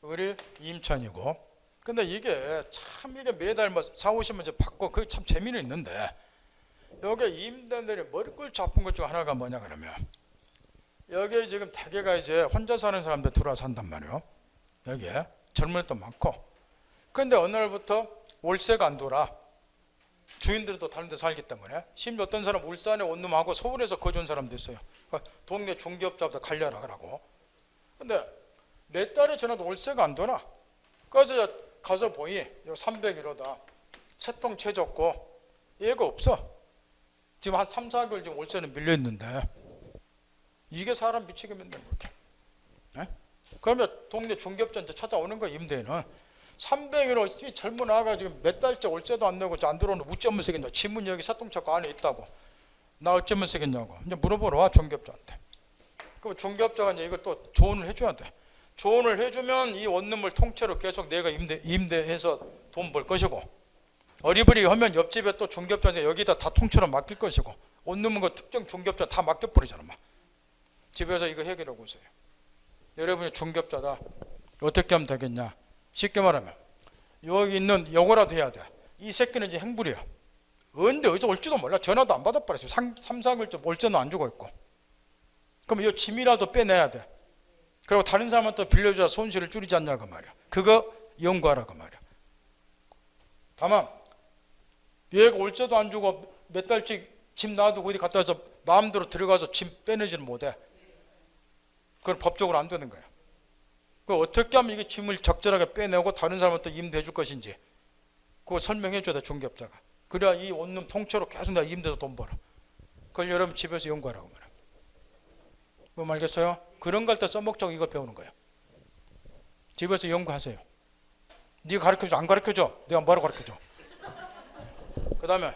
을이 임차인이고 근데 이게 참 이게 매달 뭐 4, 50만 받고 그게 참 재미는 있는데 여기 임대인들이 머리 꿀 아픈 것 중 하나가 뭐냐 그러면 여기에 지금 대개가 이제 혼자 사는 사람들 들어와 산단 말이에요. 여기에 젊은 애도 많고. 근데 어느 날부터 월세가 안 돌아. 주인들은 또 다른 데 살기 때문에. 심지어 어떤 사람 울산에 온 놈하고 서울에서 거주한 사람도 있어요. 동네 중개업자부터 갈려라 그러고. 근데 몇 달이 지나도 월세가 안 돌아. 그래서 가서 보니 301호다. 세통 채졌고 얘가 없어. 지금 한 3, 4개월 지금 월세는 밀려 있는데 이게 사람 미치게 만드는 거야. 네? 그러면 동네 중개업자한테 찾아오는 거야. 임대인은 300원 젊은 아가 지금 몇 달째 월세도 안 내고 안 들어오는 어쩌면 쓰겠냐. 지문 여기 사통차가 안에 있다고. 나 어쩌면 쓰겠냐고. 이제 물어보러 와 중개업자한테. 그럼 중개업자가 이제 이걸 또 조언을 해줘야 돼. 조언을 해주면 이 원룸을 통째로 계속 내가 임대해서 돈 벌 것이고 어리버리 하면 옆집에 또 중개업자한테 여기다 다 통째로 맡길 것이고 원룸은 그 특정 중개업자 다 맡겨버리잖아. 막. 집에서 이거 해결하고 오세요. 여러분이 중개업자다. 어떻게 하면 되겠냐. 쉽게 말하면 여기 있는 요거라도 해야 돼. 이 새끼는 이제 행불이야. 언제 어디서 올지도 몰라. 전화도 안 받아버렸어요. 3, 4개월째 월세는 안 주고 있고. 그럼 이 짐이라도 빼내야 돼. 그리고 다른 사람한테 빌려줘야 손실을 줄이지 않냐고 말이야. 그거 연구하라고 말이야. 다만 얘가 월세도 안 주고 몇 달씩 짐 놔두고 어디 갔다 와서 마음대로 들어가서 짐 빼내지는 못해. 그건 법적으로 안 되는 거야. 그 어떻게 하면 이게 짐을 적절하게 빼내고 다른 사람한테 임대해 줄 것인지 그거 설명해 줘야 돼 중개업자가. 그래야 이 원룸 통째로 계속 내가 임대해서 돈 벌어. 그걸 여러분 집에서 연구하라고 말이야. 뭐 알겠어요? 그런 걸 때 써먹자고 이걸 배우는 거야. 집에서 연구하세요. 네가 가르쳐줘 안 가르쳐줘? 내가 뭐라고 가르쳐줘? 그 다음에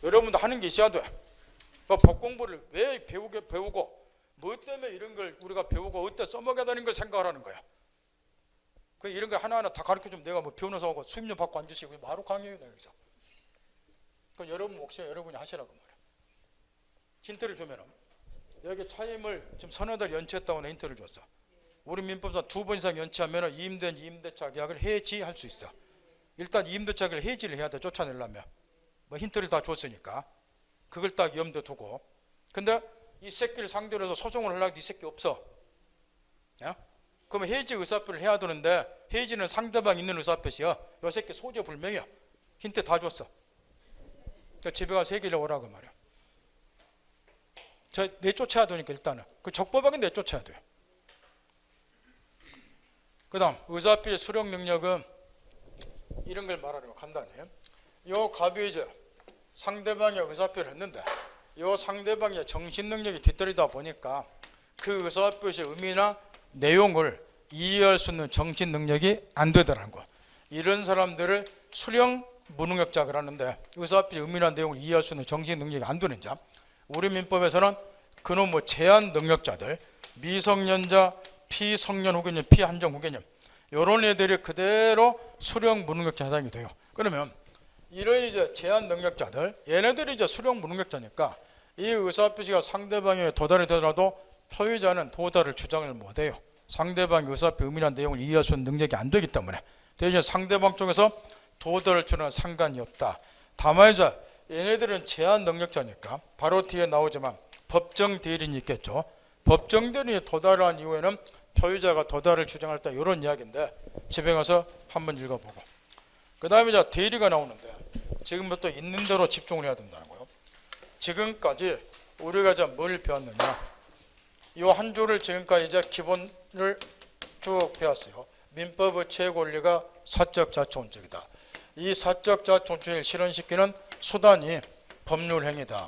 여러분도 하는 게 있어야 돼. 법 공부를 왜 배우고 뭐 때문에 이런 걸 우리가 배우고 어디다 써먹어야 되는 걸 생각을 하는 거야. 그 이런 거 하나하나 다 가르쳐주면 내가 뭐 변호사하고 수임료 받고 앉으시고 바로 강의해요. 여기서. 그 여러분 몫이야. 여러분이 하시라고 말이야. 힌트를 주면은 여기 차임을 지금 서너 달 연체했다고 힌트를 줬어. 우리 민법상 2번 이상 연체하면 임대차 계약을 해지할 수 있어. 일단 임대차 계약을 해지를 해야 돼. 쫓아내려면. 뭐 힌트를 다 줬으니까. 그걸 딱 염두에 두고. 근데 이 새끼를 상대로 해서 소송을 하려고 이 새끼 없어. 야? 그러면 해지 의사표를 해야 되는데 해지는 상대방 있는 의사표시야. 이 새끼 소재 불명이야. 힌트 다 줬어. 그러니까 집에 가서 해결해 오라고 말이야. 저 내쫓아야 되니까 일단은 그 적법하게 내쫓아야 돼요. 그 다음 의사표의 수령 능력은 이런 걸 말하는 거 간단히. 요 갑이 이제 상대방의 의사표를 했는데 요 상대방의 정신 능력이 뒤떨리다 보니까 그 의사표의 의미나 내용을 이해할 수 있는 정신 능력이 안 되더라는 거. 이런 사람들을 수령 무능력자가 하는데 의사표의 의미나 내용을 이해할 수 있는 정신 능력이 안 되는 자. 우리 민법에서는 그놈 뭐 제한 능력자들, 미성년자, 피성년 후견인, 피한정 후견인 이런 애들이 그대로 수령 무능력자 해당이 돼요. 그러면 이런 이제 제한 능력자들, 얘네들이 이제 수령 무능력자니까 이 의사표시가 상대방에 도달이 되더라도 소유자는 도달을 주장을 못해요. 상대방의 의사표 의미나 내용을 이해할 수 있는 능력이 안 되기 때문에 대신 상대방 쪽에서 도달을 주는 상관이 없다. 다만 이제 얘네들은 제한 능력자니까 바로 뒤에 나오지만 법정 대리인이 있겠죠. 법정 대리인이 도달한 이후에는 소유자가 도달을 주장할 때 이런 이야기인데 집에 가서 한번 읽어보고 그 다음에 이제 대리가 나오는데 지금부터 있는 대로 집중을 해야 된다는 거예요. 지금까지 우리가 이제 뭘 배웠느냐 이 한 줄을 지금까지 이제 기본을 쭉 배웠어요. 민법의 최고원리가 사적 자초원칙이다. 이 사적 자초원칙을 실현시키는 수단이 법률행위다.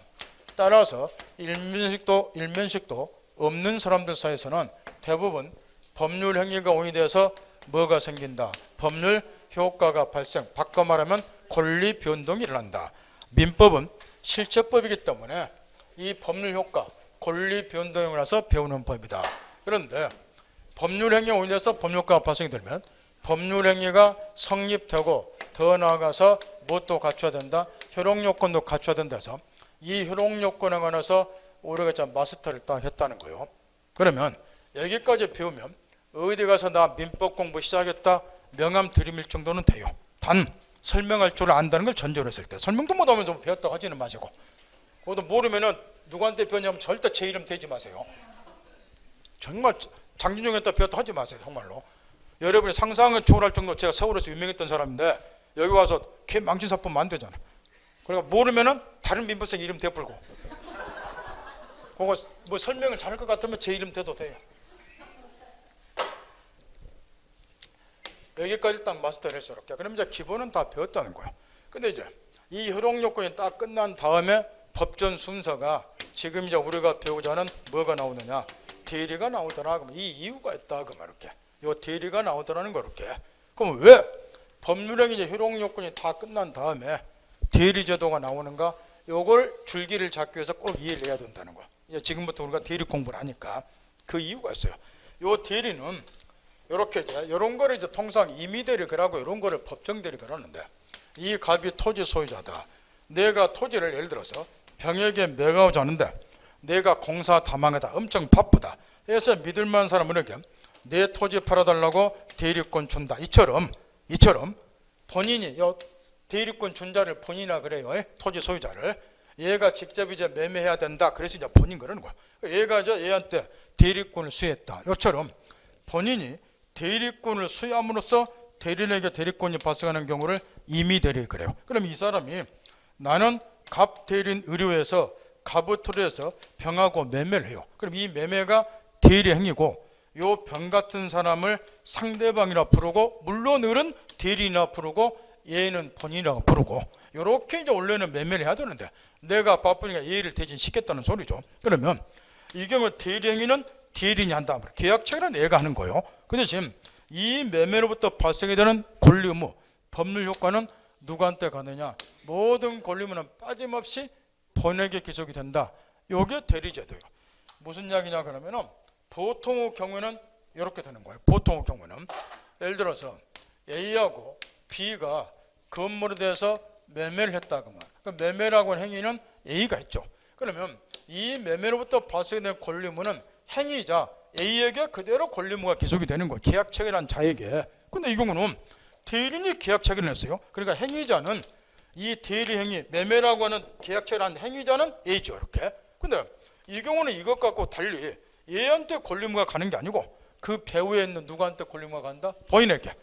따라서 일면식도 없는 사람들 사이에서는 대부분 법률행위가 온이돼서 뭐가 생긴다? 법률 효과가 발생. 바꿔 말하면 권리 변동이 일어난다. 민법은 실체법이기 때문에 이 법률 효과, 권리 변동이 일어나서 배우는 법이다. 그런데 법률행위가 온이돼서 법률효과가 발생이 되면 법률행위가 성립되고 더 나아가서 무엇도 갖춰야 된다? 효력요건도 갖춰야 된다 해서 이 효력요건에 관해서 우리가 이제 마스터를 딱 했다는 거예요. 그러면 여기까지 배우면 어디 가서 나 민법 공부 시작했다 명함 들이밀 정도는 돼요. 단 설명할 줄 안다는 걸 전제로 했을 때, 설명도 못하면서 배웠다고 하지는 마시고, 그것도 모르면은 누구한테 배웠냐면 절대 제 이름 대지 마세요. 정말 장진영한테 배웠다 하지 마세요. 정말로 여러분이 상상을 초월할 정도로 제가 서울에서 유명했던 사람인데 여기 와서 걔 망신사품 만들잖아. 그러니까 모르면은 다른 민법생 이름 대불고, 그거 뭐 설명을 잘할 것 같으면 제 이름 대도 돼요. 여기까지 딱 마스터를 했어. 이렇게. 그럼 이제 기본은 다 배웠다는 거예요. 근데 이제 이 효력 요건이 딱 끝난 다음에 법전 순서가 지금 이제 우리가 배우자는 뭐가 나오느냐? 대리가 나오더라. 그럼 이 이유가 있다. 그 말 이렇게. 요 대리가 나오더라는 거 이렇게. 그럼 왜 법률행위 이제 효력 요건이 다 끝난 다음에 대리 제도가 나오는가? 요걸 줄기를 잡기 위해서 꼭 이해를 해야 된다는 거. 이제 지금부터 우리가 대리 공부를 하니까 그 이유가 있어요. 요 대리는 이렇게 이제 이런 거를 이제 통상 임의대리 그러고 이런 거를 법정대리 그러는데, 이 갑이 토지 소유자다. 내가 토지를 예를 들어서 병에게 매각하자 하는데 내가 공사 다망하다, 엄청 바쁘다 해서 믿을만한 사람은 이렇게 내 토지 팔아달라고 대리권 준다. 이처럼 본인이 요 대리권 준 자를 본인이라 그래요. 토지 소유자를. 얘가 직접 이제 매매해야 된다. 그래서 이제 본인 그러는 거야. 얘가 이제 얘한테 대리권을 수여했다. 요처럼 본인이 대리권을 수여함으로써 대리인에게 대리권이 발생하는 경우를 임의대리 그래요. 그럼 이 사람이 나는 갑 대리인 의료에서 갑의 토지에서 병하고 매매를 해요. 그럼 이 매매가 대리 행위고 요 병 같은 사람을 상대방이라 부르고, 물론 을은 대리인이라 부르고 얘는 본인이라고 부르고, 요렇게 이제 원래는 매매를 해야 되는데 내가 바쁘니까 얘를 대신 시켰다는 소리죠. 그러면 이 경우 대리 행위는 대리인이 한다. 계약 체결은 얘가 하는 거예요. 근데 지금 이 매매로부터 발생이 되는 권리 의무, 법률 효과는 누구한테 가느냐? 모든 권리 의무는 빠짐없이 본에게 기속이 된다. 요게 대리제도예요. 무슨 이야기냐 그러면은 보통의 경우는 이렇게 되는 거예요. 보통의 경우는 예를 들어서 A하고 B가 건물에 대해서 매매를 했다 그만. 그 매매라고 하는 행위는 A가 했죠. 그러면 이 매매로부터 발생된 권리 의무는 행위자 A에게 그대로 권리 의무가 기속이 되는 거예요. 계약 체결한 자에게. 근데 이 경우는 대리인이 계약 체결을 했어요. 그러니까 행위자는 이 대리 행위, 매매라고 하는 계약 체결한 행위자는 A죠. 이렇게. 근데 이 경우는 이것 갖고 달리 얘한테 권리 의무가 가는 게 아니고 그 배후에 있는 누구한테 권리 의무가 간다? 본인에게.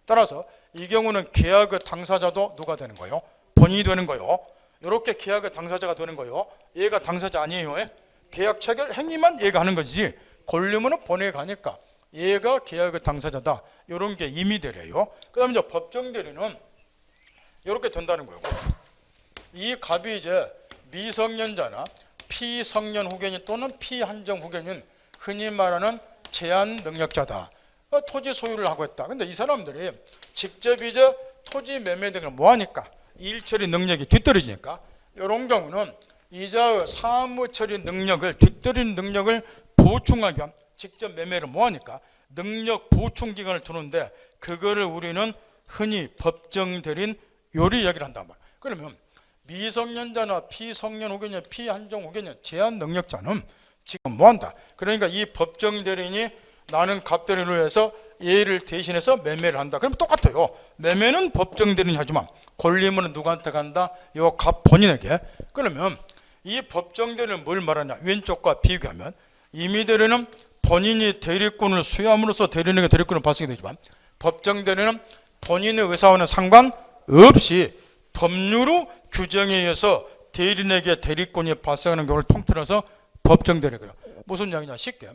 따라서 이 경우는 계약의 당사자도 누가 되는 거예요? 본인이 되는 거예요. 이렇게 계약의 당사자가 되는 거예요. 얘가 당사자 아니에요. 계약 체결 행위만 얘가 하는 것이지 권리 의무는 본인에게 가니까 얘가 계약의 당사자다. 이런 게 임의대리예요. 그 다음에 이제 법정대리는 이렇게 된다는 거예요. 이 갑이 이제 미성년자나 피성년 후견인 또는 피한정 후견인, 흔히 말하는 제한 능력자다. 토지 소유를 하고 있다. 근데 이 사람들이 직접 이제 토지 매매 등을 뭐 하니까 일처리 능력이 뒤떨어지니까 이런 경우는 이자의 사무 처리 능력을, 뒤떨어진 능력을 보충하기 위한 직접 매매를 뭐 하니까 능력 보충 기간을 두는데 그거를 우리는 흔히 법정대리인 요리 이야기를 한단 말이에요. 그러면 미성년자나 피성년 후견인, 피한정 후견인, 제한 능력자는 지금 뭐 한다? 그러니까 이 법정대리인이 나는 갑대리를 해서 얘를 대신해서 매매를 한다. 그럼 똑같아요. 매매는 법정대리인이 하지만 권리 의무는 누구한테 간다? 요 갑 본인에게. 그러면 이 법정대리는 뭘 말하냐? 왼쪽과 비교하면 임의대리는 본인이 대리권을 수여함으로써 대리인에게 대리권을 발생이 되지만 법정대리는 본인의 의사와는 상관없이 법률의 규정에 의해서 대리인에게 대리권이 발생하는 경우를 통틀어서 법정대리거든요. 무슨 이야기냐? 쉽게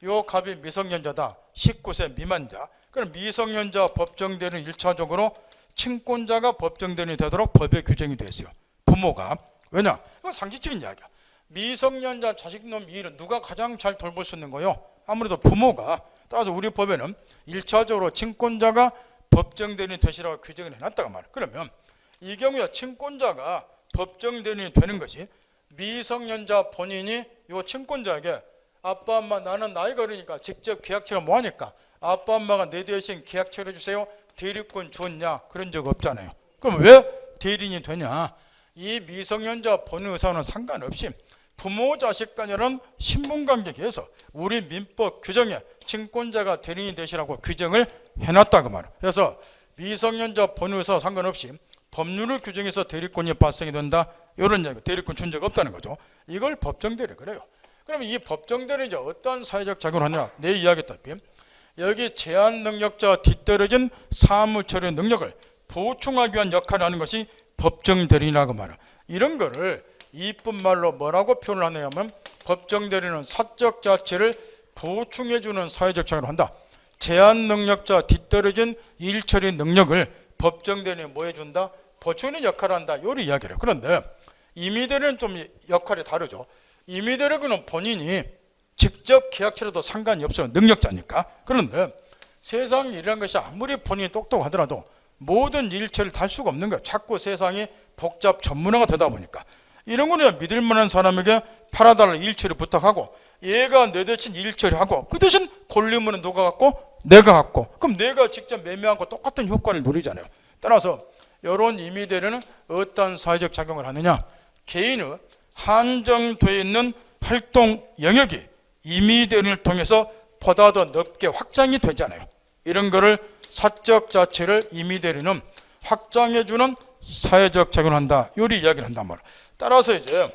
요 갑이 미성년자다. 19세 미만자. 그럼 미성년자 법정대리는 1차적으로 친권자가 법정대리인이 되도록 법에 규정이 되어 있어요. 부모가. 왜냐? 이건 상식적인 이야기야. 미성년자 자식놈 일은 누가 가장 잘 돌볼 수 있는 거요? 아무래도 부모가. 따라서 우리 법에는 1차적으로 친권자가 법정대리인이 되시라고 규정을 해놨다고 말이에요. 그러면 이 경우에 친권자가 법정대리인이 되는 것이 미성년자 본인이 요 친권자에게 아빠 엄마 나는 나이가 어리니까 직접 계약체를 뭐 하니까 아빠 엄마가 내 대신 계약체를 해주세요. 대리권 줬냐? 그런 적 없잖아요. 그럼 왜 대리인이 되냐? 이 미성년자 본인 의사와는 상관없이 부모 자식 간이라는 신분관계에서 우리 민법 규정에 친권자가 대리인이 되시라고 규정을 해놨다 그 말이야. 그래서 미성년자 본유에서 상관없이 법률을 규정해서 대리권이 발생이 된다. 이런 얘기. 대리권 준 적 없다는 거죠. 이걸 법정대리 그래요. 그러면 이 법정대리는 이제 어떤 사회적 작용을 하냐? 내 이야기했다시피 여기 제한 능력자와 뒤떨어진 사무 처리 능력을 보충하기 위한 역할을 하는 것이 법정대리라고 말이야. 이런 거를 이쁜 말로 뭐라고 표현을 하냐면 법정대리는 사적 자체를 보충해주는 사회적 작용을 한다. 제한 능력자 뒤떨어진 일처리 능력을 법정대리는 뭐 해준다? 보충하는 역할을 한다. 요리 이야기를. 그런데 임의대리는 좀 역할이 다르죠. 임의대리는 본인이 직접 계약처리도 상관이 없어요. 능력자니까. 그런데 세상 일이라는 것이 아무리 본인이 똑똑하더라도 모든 일처리를 다 할 수가 없는 거예요. 자꾸 세상이 복잡 전문화가 되다 보니까. 이런 거는 믿을 만한 사람에게 팔아달라 일처리 부탁하고 얘가 내 대신 일처리하고 그 대신 권리물은 누가 갖고? 내가 갖고. 그럼 내가 직접 매매하고 똑같은 효과를 누리잖아요. 따라서 이런 임의대리는 어떤 사회적 작용을 하느냐? 개인의 한정되어 있는 활동 영역이 임의대리를 통해서 보다 더 넓게 확장이 되잖아요. 이런 거를 사적 자체를 임의대리는 확장해주는 사회적 작용을 한다. 요리 이야기를 한단 말이에요. 따라서 이제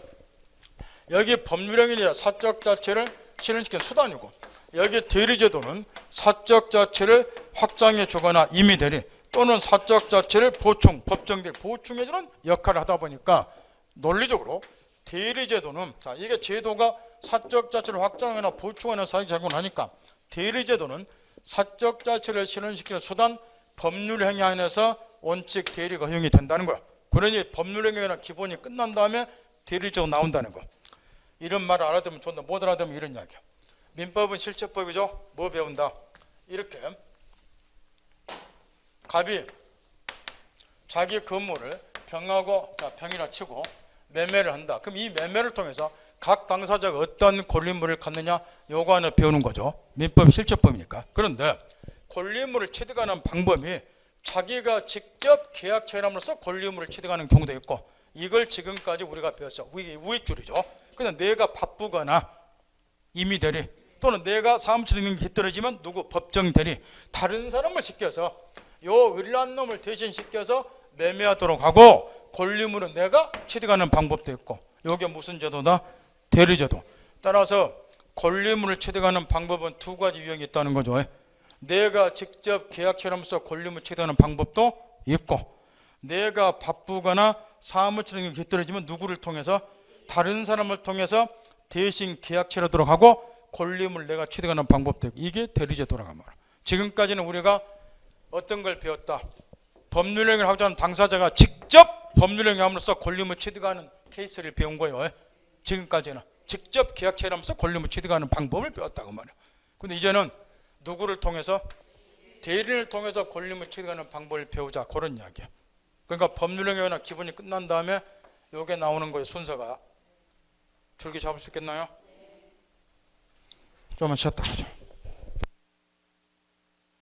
여기 법률행위는 사적 자체를 실현시키는 수단이고 여기 대리제도는 사적 자체를 확장해 주거나 임의대리 또는 사적 자체를 보충, 법정대리 보충해주는 역할을 하다 보니까 논리적으로 대리제도는 자 이게 제도가 사적 자체를 확장하거나 보충하는 사회적 작용을 하니까 대리제도는 사적 자체를 실현시키는 수단 법률행위 안에서 원칙 대리가 허용이 된다는 거야. 그러니 법률행위는 기본이 끝난 다음에 대리제도 나온다는 거. 이런 말을 알아두면 좋은데 못 알아두면 이런 이야기야. 민법은 실체법이죠. 뭐 배운다? 이렇게 갑이 자기 건물을 병하고 병이라 치고 매매를 한다. 그럼 이 매매를 통해서 각 당사자가 어떤 권리물을 갖느냐 요거 하나 배우는 거죠. 민법이 실체법이니까. 그런데 권리물을 취득하는 방법이 자기가 직접 계약 체결함으로써 권리물을 취득하는 경우도 있고 이걸 지금까지 우리가 배웠죠. 우익줄이죠. 그냥 내가 바쁘거나 임의대리 또는 내가 사무처리 능력이 뒤떨어지면 누구 법정대리 다른 사람을 시켜서 요 을난 놈을 대신 시켜서 매매하도록 하고 권리물은 내가 취득하는 방법도 있고 이게 무슨 제도다? 대리제도. 따라서 권리물을 취득하는 방법은 두 가지 유형이 있다는 거죠. 내가 직접 계약처럼서 권리물 취득하는 방법도 있고 내가 바쁘거나 사무처리 능력이 뒤떨어지면 누구를 통해서 다른 사람을 통해서 대신 계약처리하도록 하고 권리물 내가 취득하는 방법도 있고 이게 대리제도라고 말이야. 지금까지는 우리가 어떤 걸 배웠다? 법률행위를 하고자 하는 당사자가 직접 법률행위 함으로써 권리물 취득하는 케이스를 배운 거예요. 지금까지는 직접 계약 체결하면서 권리물 취득하는 방법을 배웠다고 말이에요. 근데 이제는 누구를 통해서? 대리를 통해서 권리물 취득하는 방법을 배우자 그런 이야기야. 그러니까 법률행위나 기본이 끝난 다음에 요게 나오는 거예요. 순서가. 줄기 잡을 수 있겠나요? 좀만 쉬었다 가죠.